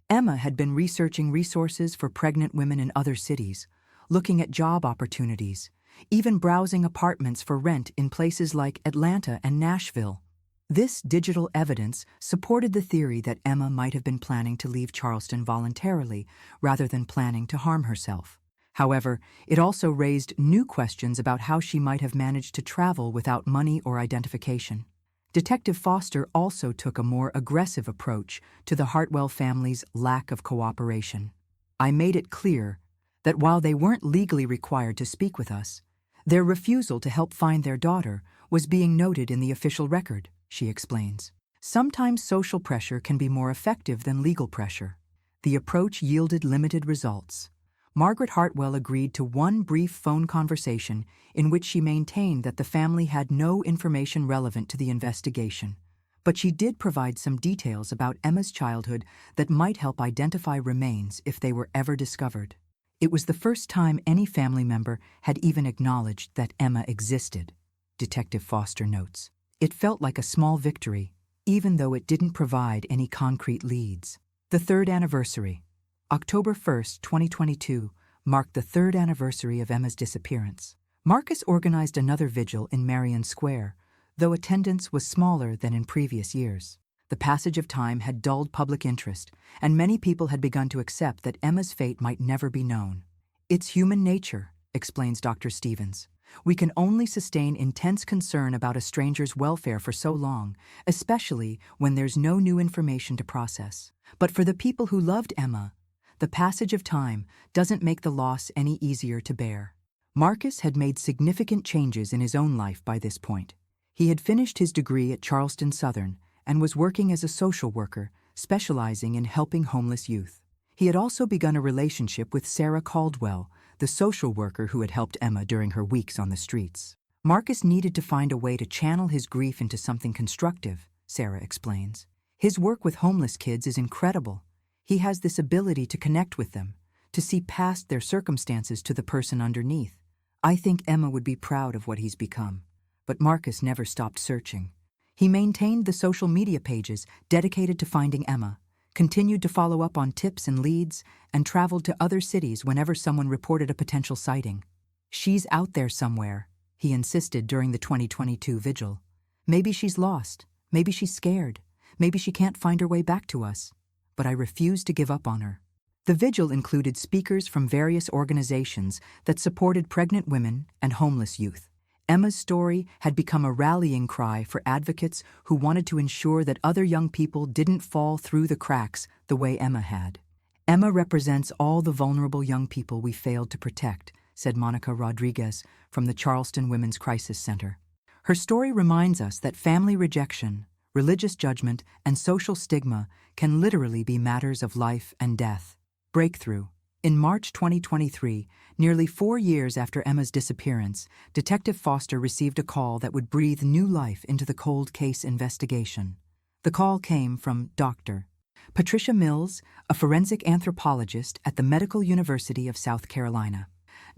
Emma had been researching resources for pregnant women in other cities, looking at job opportunities, even browsing apartments for rent in places like Atlanta and Nashville. This digital evidence supported the theory that Emma might have been planning to leave Charleston voluntarily rather than planning to harm herself. However, it also raised new questions about how she might have managed to travel without money or identification. Detective Foster also took a more aggressive approach to the Hartwell family's lack of cooperation. I made it clear that while they weren't legally required to speak with us, their refusal to help find their daughter was being noted in the official record, she explains. Sometimes social pressure can be more effective than legal pressure. The approach yielded limited results. Margaret Hartwell agreed to one brief phone conversation in which she maintained that the family had no information relevant to the investigation, but she did provide some details about Emma's childhood that might help identify remains if they were ever discovered. It was the first time any family member had even acknowledged that Emma existed, Detective Foster notes. It felt like a small victory, even though it didn't provide any concrete leads. The third anniversary. October 1, 2022, marked the third anniversary of Emma's disappearance. Marcus organized another vigil in Marion Square, though attendance was smaller than in previous years. The passage of time had dulled public interest, and many people had begun to accept that Emma's fate might never be known. It's human nature, explains Dr. Stevens. We can only sustain intense concern about a stranger's welfare for so long, especially when there's no new information to process. But for the people who loved Emma, the passage of time doesn't make the loss any easier to bear. Marcus had made significant changes in his own life by this point. He had finished his degree at Charleston Southern and was working as a social worker, specializing in helping homeless youth. He had also begun a relationship with Sarah Caldwell, the social worker who had helped Emma during her weeks on the streets. Marcus needed to find a way to channel his grief into something constructive, Sarah explains. His work with homeless kids is incredible. He has this ability to connect with them, to see past their circumstances to the person underneath. I think Emma would be proud of what he's become. But Marcus never stopped searching. He maintained the social media pages dedicated to finding Emma, continued to follow up on tips and leads, and traveled to other cities whenever someone reported a potential sighting. She's out there somewhere, he insisted during the 2022 vigil. Maybe she's lost, maybe she's scared, maybe she can't find her way back to us. But I refused to give up on her. The vigil included speakers from various organizations that supported pregnant women and homeless youth. Emma's story had become a rallying cry for advocates who wanted to ensure that other young people didn't fall through the cracks the way Emma had. Emma represents all the vulnerable young people we failed to protect, said Monica Rodriguez from the Charleston Women's Crisis Center. Her story reminds us that family rejection, religious judgment, and social stigma can literally be matters of life and death. Breakthrough. In March 2023, nearly 4 years after Emma's disappearance, Detective Foster received a call that would breathe new life into the cold case investigation. The call came from Dr. Patricia Mills, a forensic anthropologist at the Medical University of South Carolina.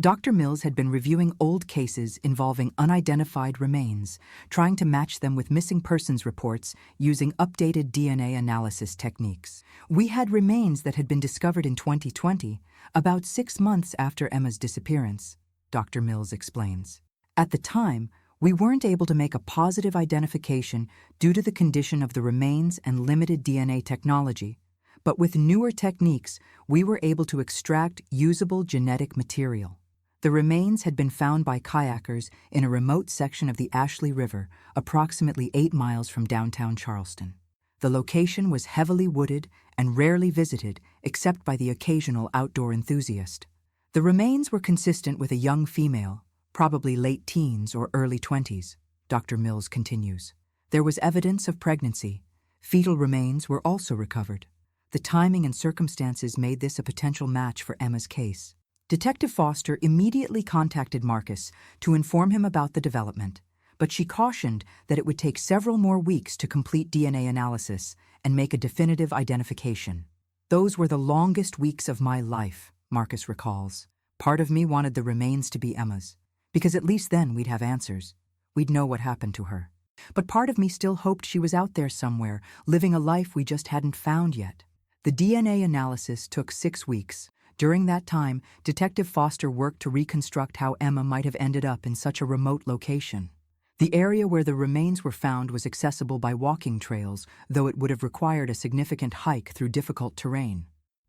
Dr. Mills had been reviewing old cases involving unidentified remains, trying to match them with missing persons reports using updated DNA analysis techniques. We had remains that had been discovered in 2020, about 6 months after Emma's disappearance, Dr. Mills explains. At the time, we weren't able to make a positive identification due to the condition of the remains and limited DNA technology, but with newer techniques, we were able to extract usable genetic material. The remains had been found by kayakers in a remote section of the Ashley River, approximately 8 miles from downtown Charleston. The location was heavily wooded and rarely visited except by the occasional outdoor enthusiast. The remains were consistent with a young female, probably late teens or early 20s, Dr. Mills continues. There was evidence of pregnancy. Fetal remains were also recovered. The timing and circumstances made this a potential match for Emma's case. Detective Foster immediately contacted Marcus to inform him about the development, but she cautioned that it would take several more weeks to complete DNA analysis and make a definitive identification. Those were the longest weeks of my life, Marcus recalls. Part of me wanted the remains to be Emma's, because at least then we'd have answers. We'd know what happened to her. But part of me still hoped she was out there somewhere, living a life we just hadn't found yet. The DNA analysis took 6 weeks. During that time, Detective Foster worked to reconstruct how Emma might have ended up in such a remote location. The area where the remains were found was accessible by walking trails, though it would have required a significant hike through difficult terrain.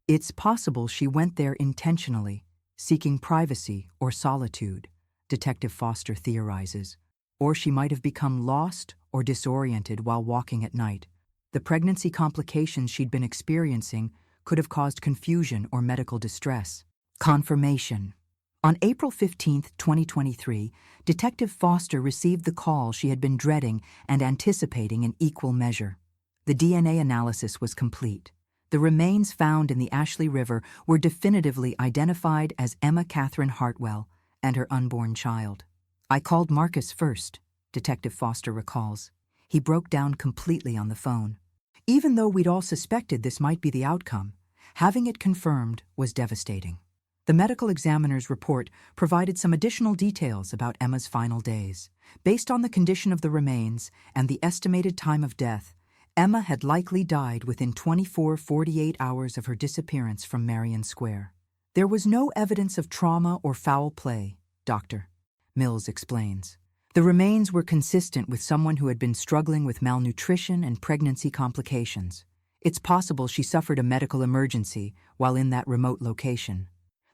It's possible she went there intentionally, seeking privacy or solitude, Detective Foster theorizes. Or she might have become lost or disoriented while walking at night. The pregnancy complications she'd been experiencing could have caused confusion or medical distress. Confirmation. On April 15, 2023, Detective Foster received the call she had been dreading and anticipating in equal measure. The DNA analysis was complete. The remains found in the Ashley River were definitively identified as Emma Catherine Hartwell and her unborn child. I called Marcus first, Detective Foster recalls. He broke down completely on the phone. Even though we'd all suspected this might be the outcome, having it confirmed was devastating. The medical examiner's report provided some additional details about Emma's final days. Based on the condition of the remains and the estimated time of death, Emma had likely died within 24-48 hours of her disappearance from Marion Square. There was no evidence of trauma or foul play, Dr. Mills explains. The remains were consistent with someone who had been struggling with malnutrition and pregnancy complications. It's possible she suffered a medical emergency while in that remote location.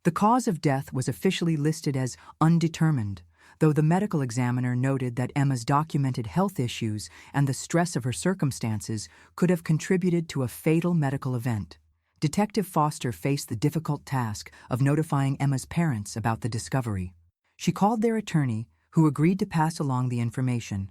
The cause of death was officially listed as undetermined, though the medical examiner noted that Emma's documented health issues and the stress of her circumstances could have contributed to a fatal medical event. Detective Foster faced the difficult task of notifying Emma's parents about the discovery. She called their attorney, who agreed to pass along the information,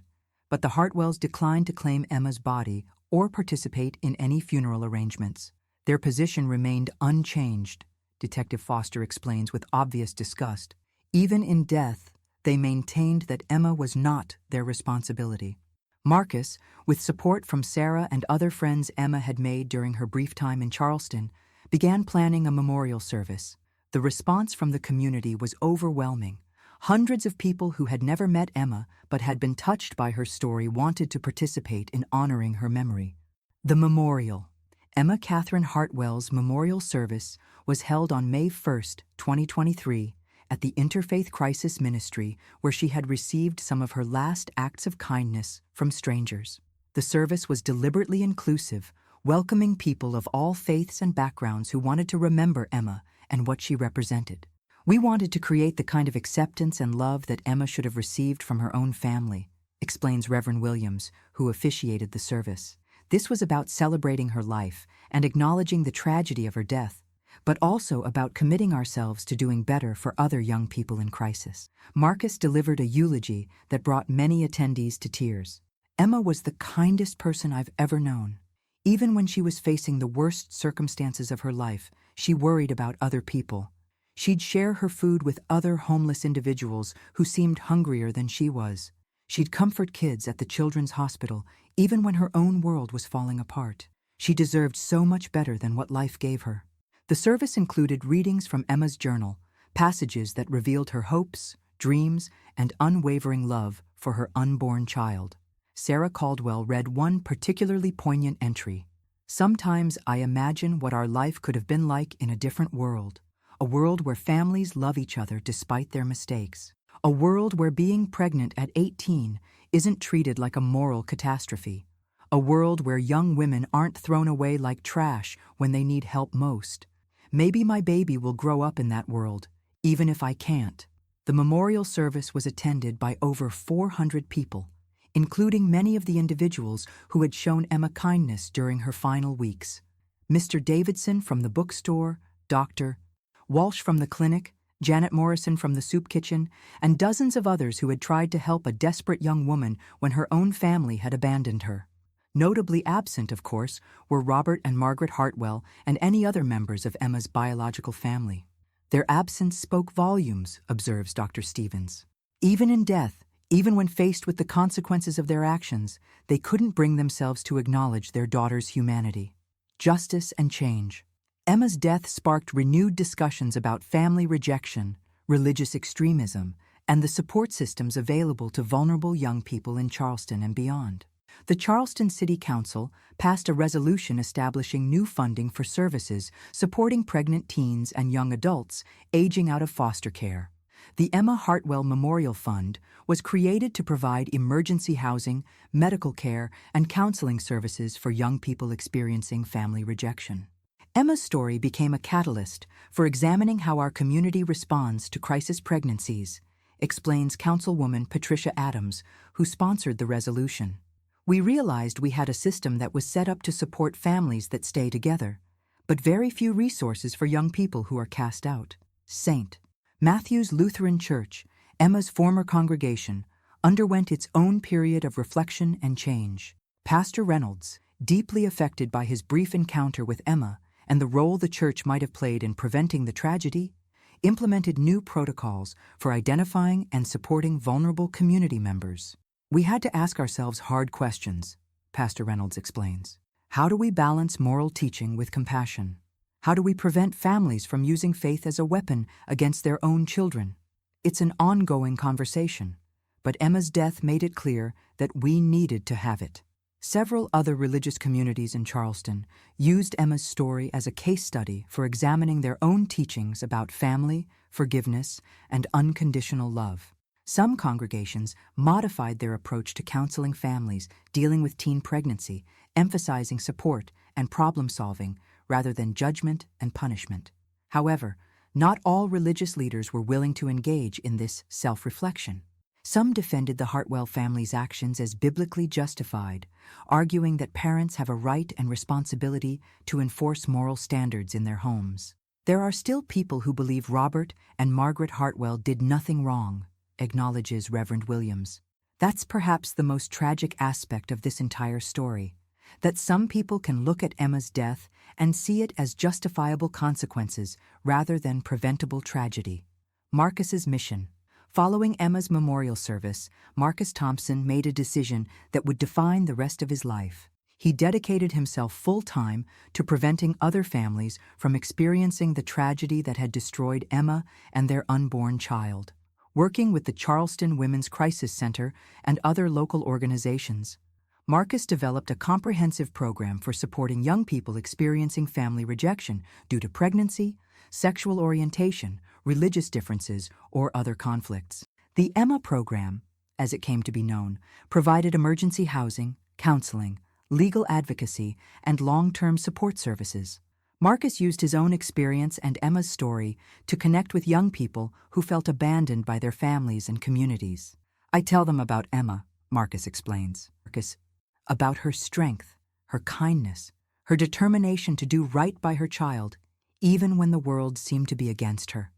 but the Hartwells declined to claim Emma's body or participate in any funeral arrangements. Their position remained unchanged, Detective Foster explains with obvious disgust. Even in death, they maintained that Emma was not their responsibility. Marcus, with support from Sarah and other friends Emma had made during her brief time in Charleston, began planning a memorial service. The response from the community was overwhelming. Hundreds of people who had never met Emma but had been touched by her story wanted to participate in honoring her memory. The memorial. Emma Catherine Hartwell's memorial service was held on May 1, 2023, at the Interfaith Crisis Ministry, where she had received some of her last acts of kindness from strangers. The service was deliberately inclusive, welcoming people of all faiths and backgrounds who wanted to remember Emma and what she represented. We wanted to create the kind of acceptance and love that Emma should have received from her own family, explains Reverend Williams, who officiated the service. This was about celebrating her life and acknowledging the tragedy of her death, but also about committing ourselves to doing better for other young people in crisis. Marcus delivered a eulogy that brought many attendees to tears. Emma was the kindest person I've ever known. Even when she was facing the worst circumstances of her life, she worried about other people. She'd share her food with other homeless individuals who seemed hungrier than she was. She'd comfort kids at the children's hospital, even when her own world was falling apart. She deserved so much better than what life gave her. The service included readings from Emma's journal, passages that revealed her hopes, dreams, and unwavering love for her unborn child. Sarah Caldwell read one particularly poignant entry. "Sometimes I imagine what our life could have been like in a different world. A world where families love each other despite their mistakes. A world where being pregnant at 18 isn't treated like a moral catastrophe. A world where young women aren't thrown away like trash when they need help most. Maybe my baby will grow up in that world, even if I can't." The memorial service was attended by over 400 people, including many of the individuals who had shown Emma kindness during her final weeks. Mr. Davidson from the bookstore, Dr. Walsh from the clinic, Janet Morrison from the soup kitchen, and dozens of others who had tried to help a desperate young woman when her own family had abandoned her. Notably absent, of course, were Robert and Margaret Hartwell and any other members of Emma's biological family. Their absence spoke volumes, observes Dr. Stevens. Even in death, even when faced with the consequences of their actions, they couldn't bring themselves to acknowledge their daughter's humanity. Justice and change. Emma's death sparked renewed discussions about family rejection, religious extremism, and the support systems available to vulnerable young people in Charleston and beyond. The Charleston City Council passed a resolution establishing new funding for services supporting pregnant teens and young adults aging out of foster care. The Emma Hartwell Memorial Fund was created to provide emergency housing, medical care, and counseling services for young people experiencing family rejection. Emma's story became a catalyst for examining how our community responds to crisis pregnancies, explains Councilwoman Patricia Adams, who sponsored the resolution. "We realized we had a system that was set up to support families that stay together, but very few resources for young people who are cast out." St. Matthew's Lutheran Church, Emma's former congregation, underwent its own period of reflection and change. Pastor Reynolds, deeply affected by his brief encounter with Emma and the role the church might have played in preventing the tragedy, implemented new protocols for identifying and supporting vulnerable community members. "We had to ask ourselves hard questions," Pastor Reynolds explains. How do we balance moral teaching with compassion? How do we prevent families from using faith as a weapon against their own children? It's an ongoing conversation, but Emma's death made it clear that we needed to have it. Several other religious communities in Charleston used Emma's story as a case study for examining their own teachings about family, forgiveness, and unconditional love. Some congregations modified their approach to counseling families dealing with teen pregnancy, emphasizing support and problem-solving rather than judgment and punishment. However, not all religious leaders were willing to engage in this self-reflection. Some defended the Hartwell family's actions as biblically justified, arguing that parents have a right and responsibility to enforce moral standards in their homes. There are still people who believe Robert and Margaret Hartwell did nothing wrong, acknowledges Reverend Williams. That's perhaps the most tragic aspect of this entire story, that some people can look at Emma's death and see it as justifiable consequences rather than preventable tragedy. Marcus's mission. Following Emma's memorial service, Marcus Thompson made a decision that would define the rest of his life. He dedicated himself full-time to preventing other families from experiencing the tragedy that had destroyed Emma and their unborn child. Working with the Charleston Women's Crisis Center and other local organizations, Marcus developed a comprehensive program for supporting young people experiencing family rejection due to pregnancy, sexual orientation, religious differences, or other conflicts. The Emma program, as it came to be known, provided emergency housing, counseling, legal advocacy, and long-term support services. Marcus used his own experience and Emma's story to connect with young people who felt abandoned by their families and communities. I tell them about Emma, Marcus explains. About her strength, her kindness, her determination to do right by her child, even when the world seemed to be against her.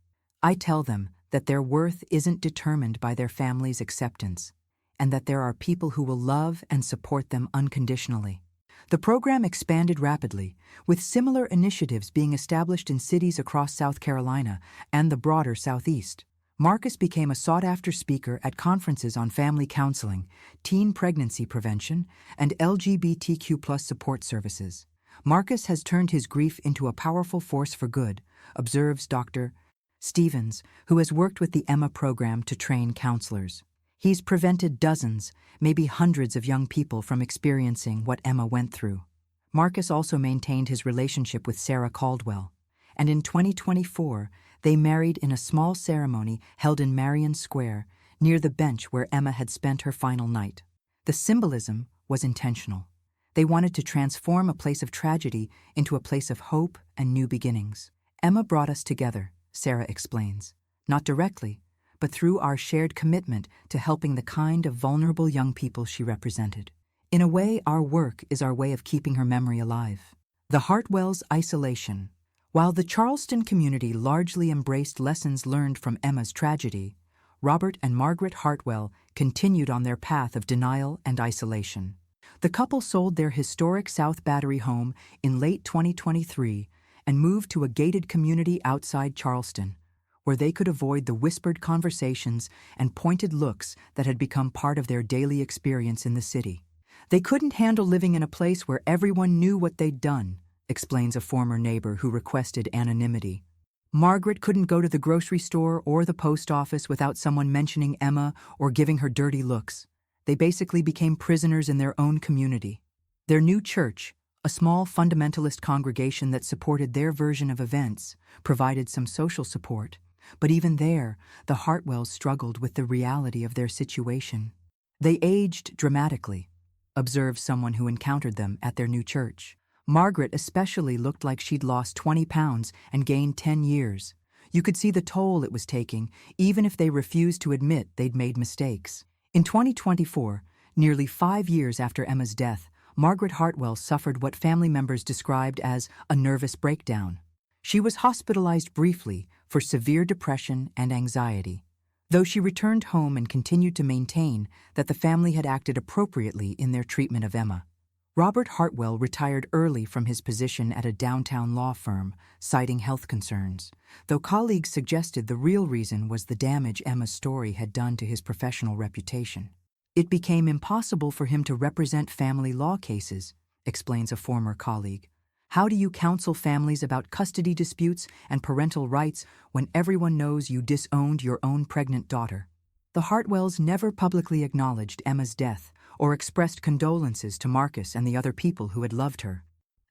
I tell them that their worth isn't determined by their family's acceptance, and that there are people who will love and support them unconditionally. The program expanded rapidly, with similar initiatives being established in cities across South Carolina and the broader Southeast. Marcus became a sought-after speaker at conferences on family counseling, teen pregnancy prevention, and LGBTQ+ support services. Marcus has turned his grief into a powerful force for good, observes Dr. Stevens, who has worked with the Emma program to train counselors. He's prevented dozens, maybe hundreds of young people from experiencing what Emma went through. Marcus also maintained his relationship with Sarah Caldwell, and in 2024, they married in a small ceremony held in Marion Square, near the bench where Emma had spent her final night. The symbolism was intentional. They wanted to transform a place of tragedy into a place of hope and new beginnings. Emma brought us together, Sarah explains, not directly, but through our shared commitment to helping the kind of vulnerable young people she represented. In a way, our work is our way of keeping her memory alive. The Hartwells' isolation. While the Charleston community largely embraced lessons learned from Emma's tragedy, Robert and Margaret Hartwell continued on their path of denial and isolation. The couple sold their historic South Battery home in late 2023 and moved to a gated community outside Charleston, where they could avoid the whispered conversations and pointed looks that had become part of their daily experience in the city. They couldn't handle living in a place where everyone knew what they'd done, explains a former neighbor who requested anonymity. Margaret couldn't go to the grocery store or the post office without someone mentioning Emma or giving her dirty looks. They basically became prisoners in their own community. Their new church, a small fundamentalist congregation that supported their version of events, provided some social support. But even there, the Hartwells struggled with the reality of their situation. They aged dramatically, observes someone who encountered them at their new church. Margaret especially looked like she'd lost 20 pounds and gained 10 years. You could see the toll it was taking, even if they refused to admit they'd made mistakes. In 2024, nearly 5 years after Emma's death, Margaret Hartwell suffered what family members described as a nervous breakdown. She was hospitalized briefly for severe depression and anxiety, though she returned home and continued to maintain that the family had acted appropriately in their treatment of Emma. Robert Hartwell retired early from his position at a downtown law firm, citing health concerns, though colleagues suggested the real reason was the damage Emma's story had done to his professional reputation. It became impossible for him to represent family law cases, explains a former colleague. How do you counsel families about custody disputes and parental rights when everyone knows you disowned your own pregnant daughter? The Hartwells never publicly acknowledged Emma's death or expressed condolences to Marcus and the other people who had loved her.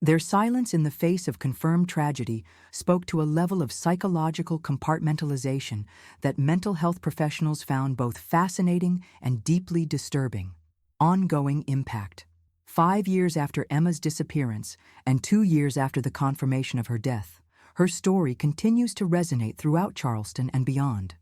Their silence in the face of confirmed tragedy spoke to a level of psychological compartmentalization that mental health professionals found both fascinating and deeply disturbing. Ongoing impact. 5 years after Emma's disappearance and 2 years after the confirmation of her death, her story continues to resonate throughout Charleston and beyond.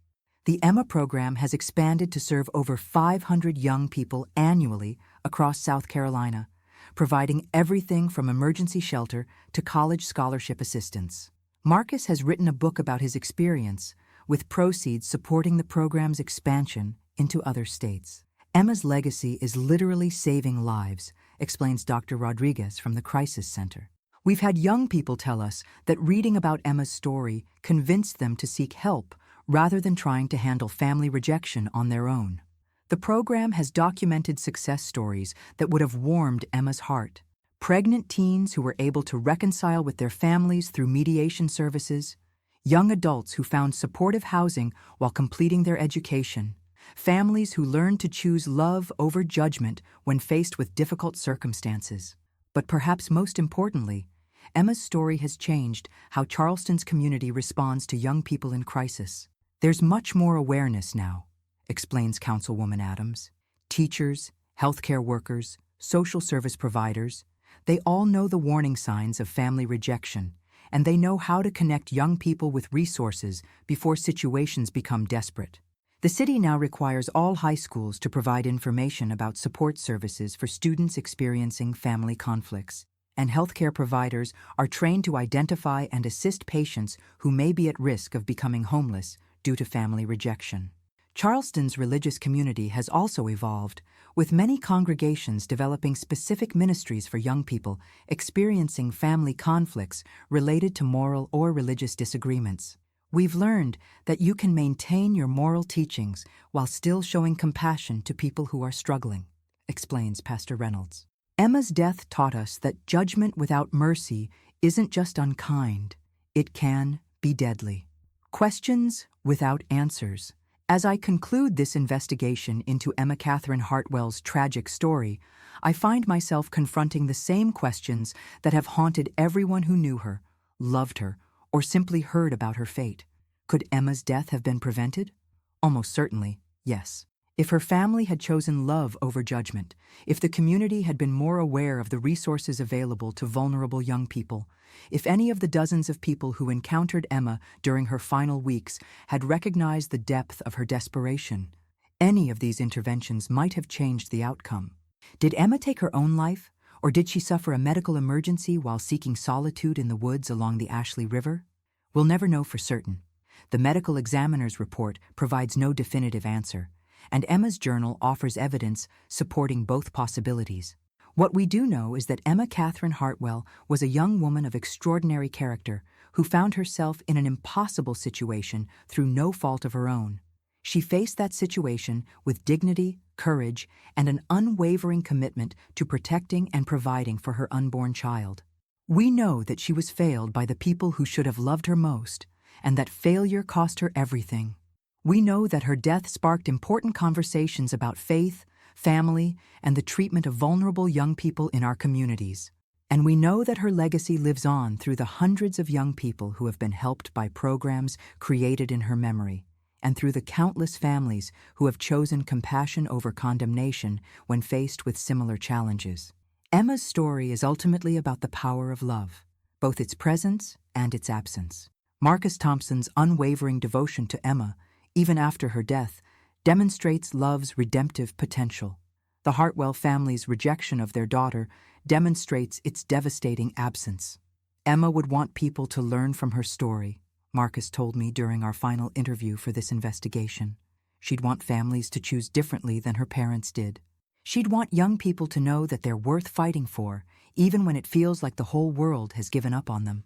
The Emma program has expanded to serve over 500 young people annually across South Carolina, providing everything from emergency shelter to college scholarship assistance. Marcus has written a book about his experience, with proceeds supporting the program's expansion into other states. Emma's legacy is literally saving lives, explains Dr. Rodriguez from the Crisis Center. We've had young people tell us that reading about Emma's story convinced them to seek help rather than trying to handle family rejection on their own. The program has documented success stories that would have warmed Emma's heart. Pregnant teens who were able to reconcile with their families through mediation services, young adults who found supportive housing while completing their education, families who learned to choose love over judgment when faced with difficult circumstances. But perhaps most importantly, Emma's story has changed how Charleston's community responds to young people in crisis. There's much more awareness now, explains Councilwoman Adams. Teachers, healthcare workers, social service providers, they all know the warning signs of family rejection, and they know how to connect young people with resources before situations become desperate. The city now requires all high schools to provide information about support services for students experiencing family conflicts, and healthcare providers are trained to identify and assist patients who may be at risk of becoming homeless due to family rejection. Charleston's religious community has also evolved, with many congregations developing specific ministries for young people experiencing family conflicts related to moral or religious disagreements. We've learned that you can maintain your moral teachings while still showing compassion to people who are struggling, explains Pastor Reynolds. Emma's death taught us that judgment without mercy isn't just unkind, it can be deadly. Questions without answers. As I conclude this investigation into Emma Catherine Hartwell's tragic story, I find myself confronting the same questions that have haunted everyone who knew her, loved her, or simply heard about her fate. Could Emma's death have been prevented? Almost certainly, yes. If her family had chosen love over judgment, if the community had been more aware of the resources available to vulnerable young people, if any of the dozens of people who encountered Emma during her final weeks had recognized the depth of her desperation, any of these interventions might have changed the outcome. Did Emma take her own life, or did she suffer a medical emergency while seeking solitude in the woods along the Ashley River? We'll never know for certain. The medical examiner's report provides no definitive answer, and Emma's journal offers evidence supporting both possibilities. What we do know is that Emma Catherine Hartwell was a young woman of extraordinary character who found herself in an impossible situation through no fault of her own. She faced that situation with dignity, courage, and an unwavering commitment to protecting and providing for her unborn child. We know that she was failed by the people who should have loved her most, and that failure cost her everything. We know that her death sparked important conversations about faith, family, and the treatment of vulnerable young people in our communities. And we know that her legacy lives on through the hundreds of young people who have been helped by programs created in her memory, and through the countless families who have chosen compassion over condemnation when faced with similar challenges. Emma's story is ultimately about the power of love, both its presence and its absence. Marcus Thompson's unwavering devotion to Emma, even after her death, demonstrates love's redemptive potential. The Hartwell family's rejection of their daughter demonstrates its devastating absence. Emma would want people to learn from her story, Marcus told me during our final interview for this investigation. She'd want families to choose differently than her parents did. She'd want young people to know that they're worth fighting for, even when it feels like the whole world has given up on them.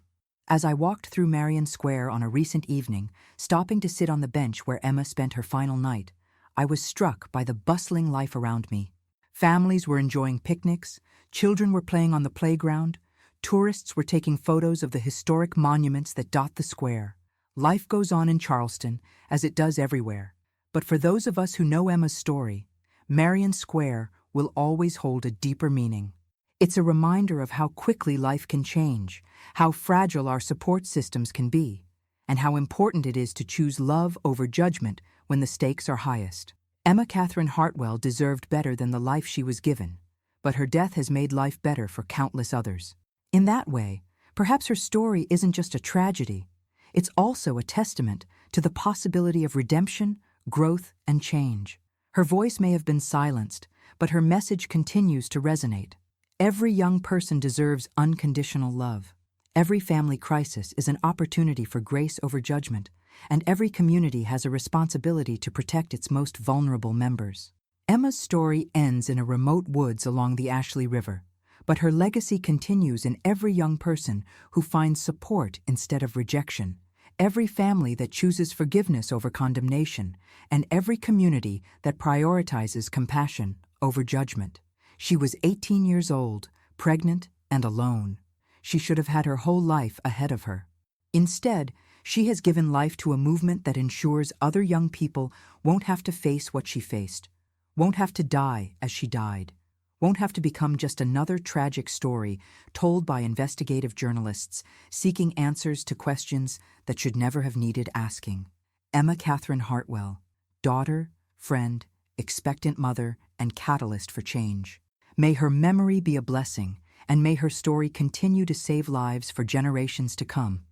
As I walked through Marion Square on a recent evening, stopping to sit on the bench where Emma spent her final night, I was struck by the bustling life around me. Families were enjoying picnics, children were playing on the playground, tourists were taking photos of the historic monuments that dot the square. Life goes on in Charleston, as it does everywhere. But for those of us who know Emma's story, Marion Square will always hold a deeper meaning. It's a reminder of how quickly life can change, how fragile our support systems can be, and how important it is to choose love over judgment when the stakes are highest. Emma Catherine Hartwell deserved better than the life she was given, but her death has made life better for countless others. In that way, perhaps her story isn't just a tragedy, it's also a testament to the possibility of redemption, growth, and change. Her voice may have been silenced, but her message continues to resonate. Every young person deserves unconditional love. Every family crisis is an opportunity for grace over judgment, and every community has a responsibility to protect its most vulnerable members. Emma's story ends in a remote woods along the Ashley River, but her legacy continues in every young person who finds support instead of rejection, every family that chooses forgiveness over condemnation, and every community that prioritizes compassion over judgment. She was 18 years old, pregnant, and alone. She should have had her whole life ahead of her. Instead, she has given life to a movement that ensures other young people won't have to face what she faced, won't have to die as she died, won't have to become just another tragic story told by investigative journalists seeking answers to questions that should never have needed asking. Emma Catherine Hartwell, daughter, friend, expectant mother, and catalyst for change. May her memory be a blessing, and may her story continue to save lives for generations to come.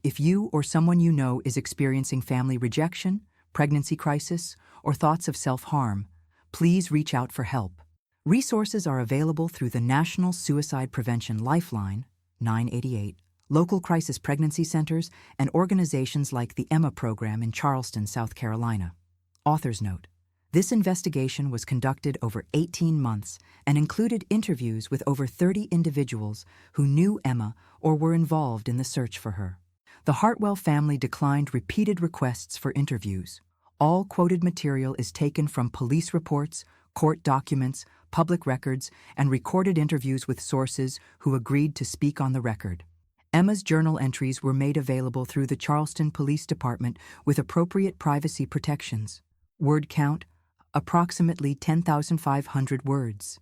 If you or someone you know is experiencing family rejection, pregnancy crisis, or thoughts of self-harm, please reach out for help. Resources are available through the National Suicide Prevention Lifeline, 988, local crisis pregnancy centers, and organizations like the Emma program in Charleston, South Carolina. Author's note: this investigation was conducted over 18 months and included interviews with over 30 individuals who knew Emma or were involved in the search for her. The Hartwell family declined repeated requests for interviews. All quoted material is taken from police reports, court documents, public records, and recorded interviews with sources who agreed to speak on the record. Emma's journal entries were made available through the Charleston Police Department with appropriate privacy protections. Word count: approximately 10,500 words.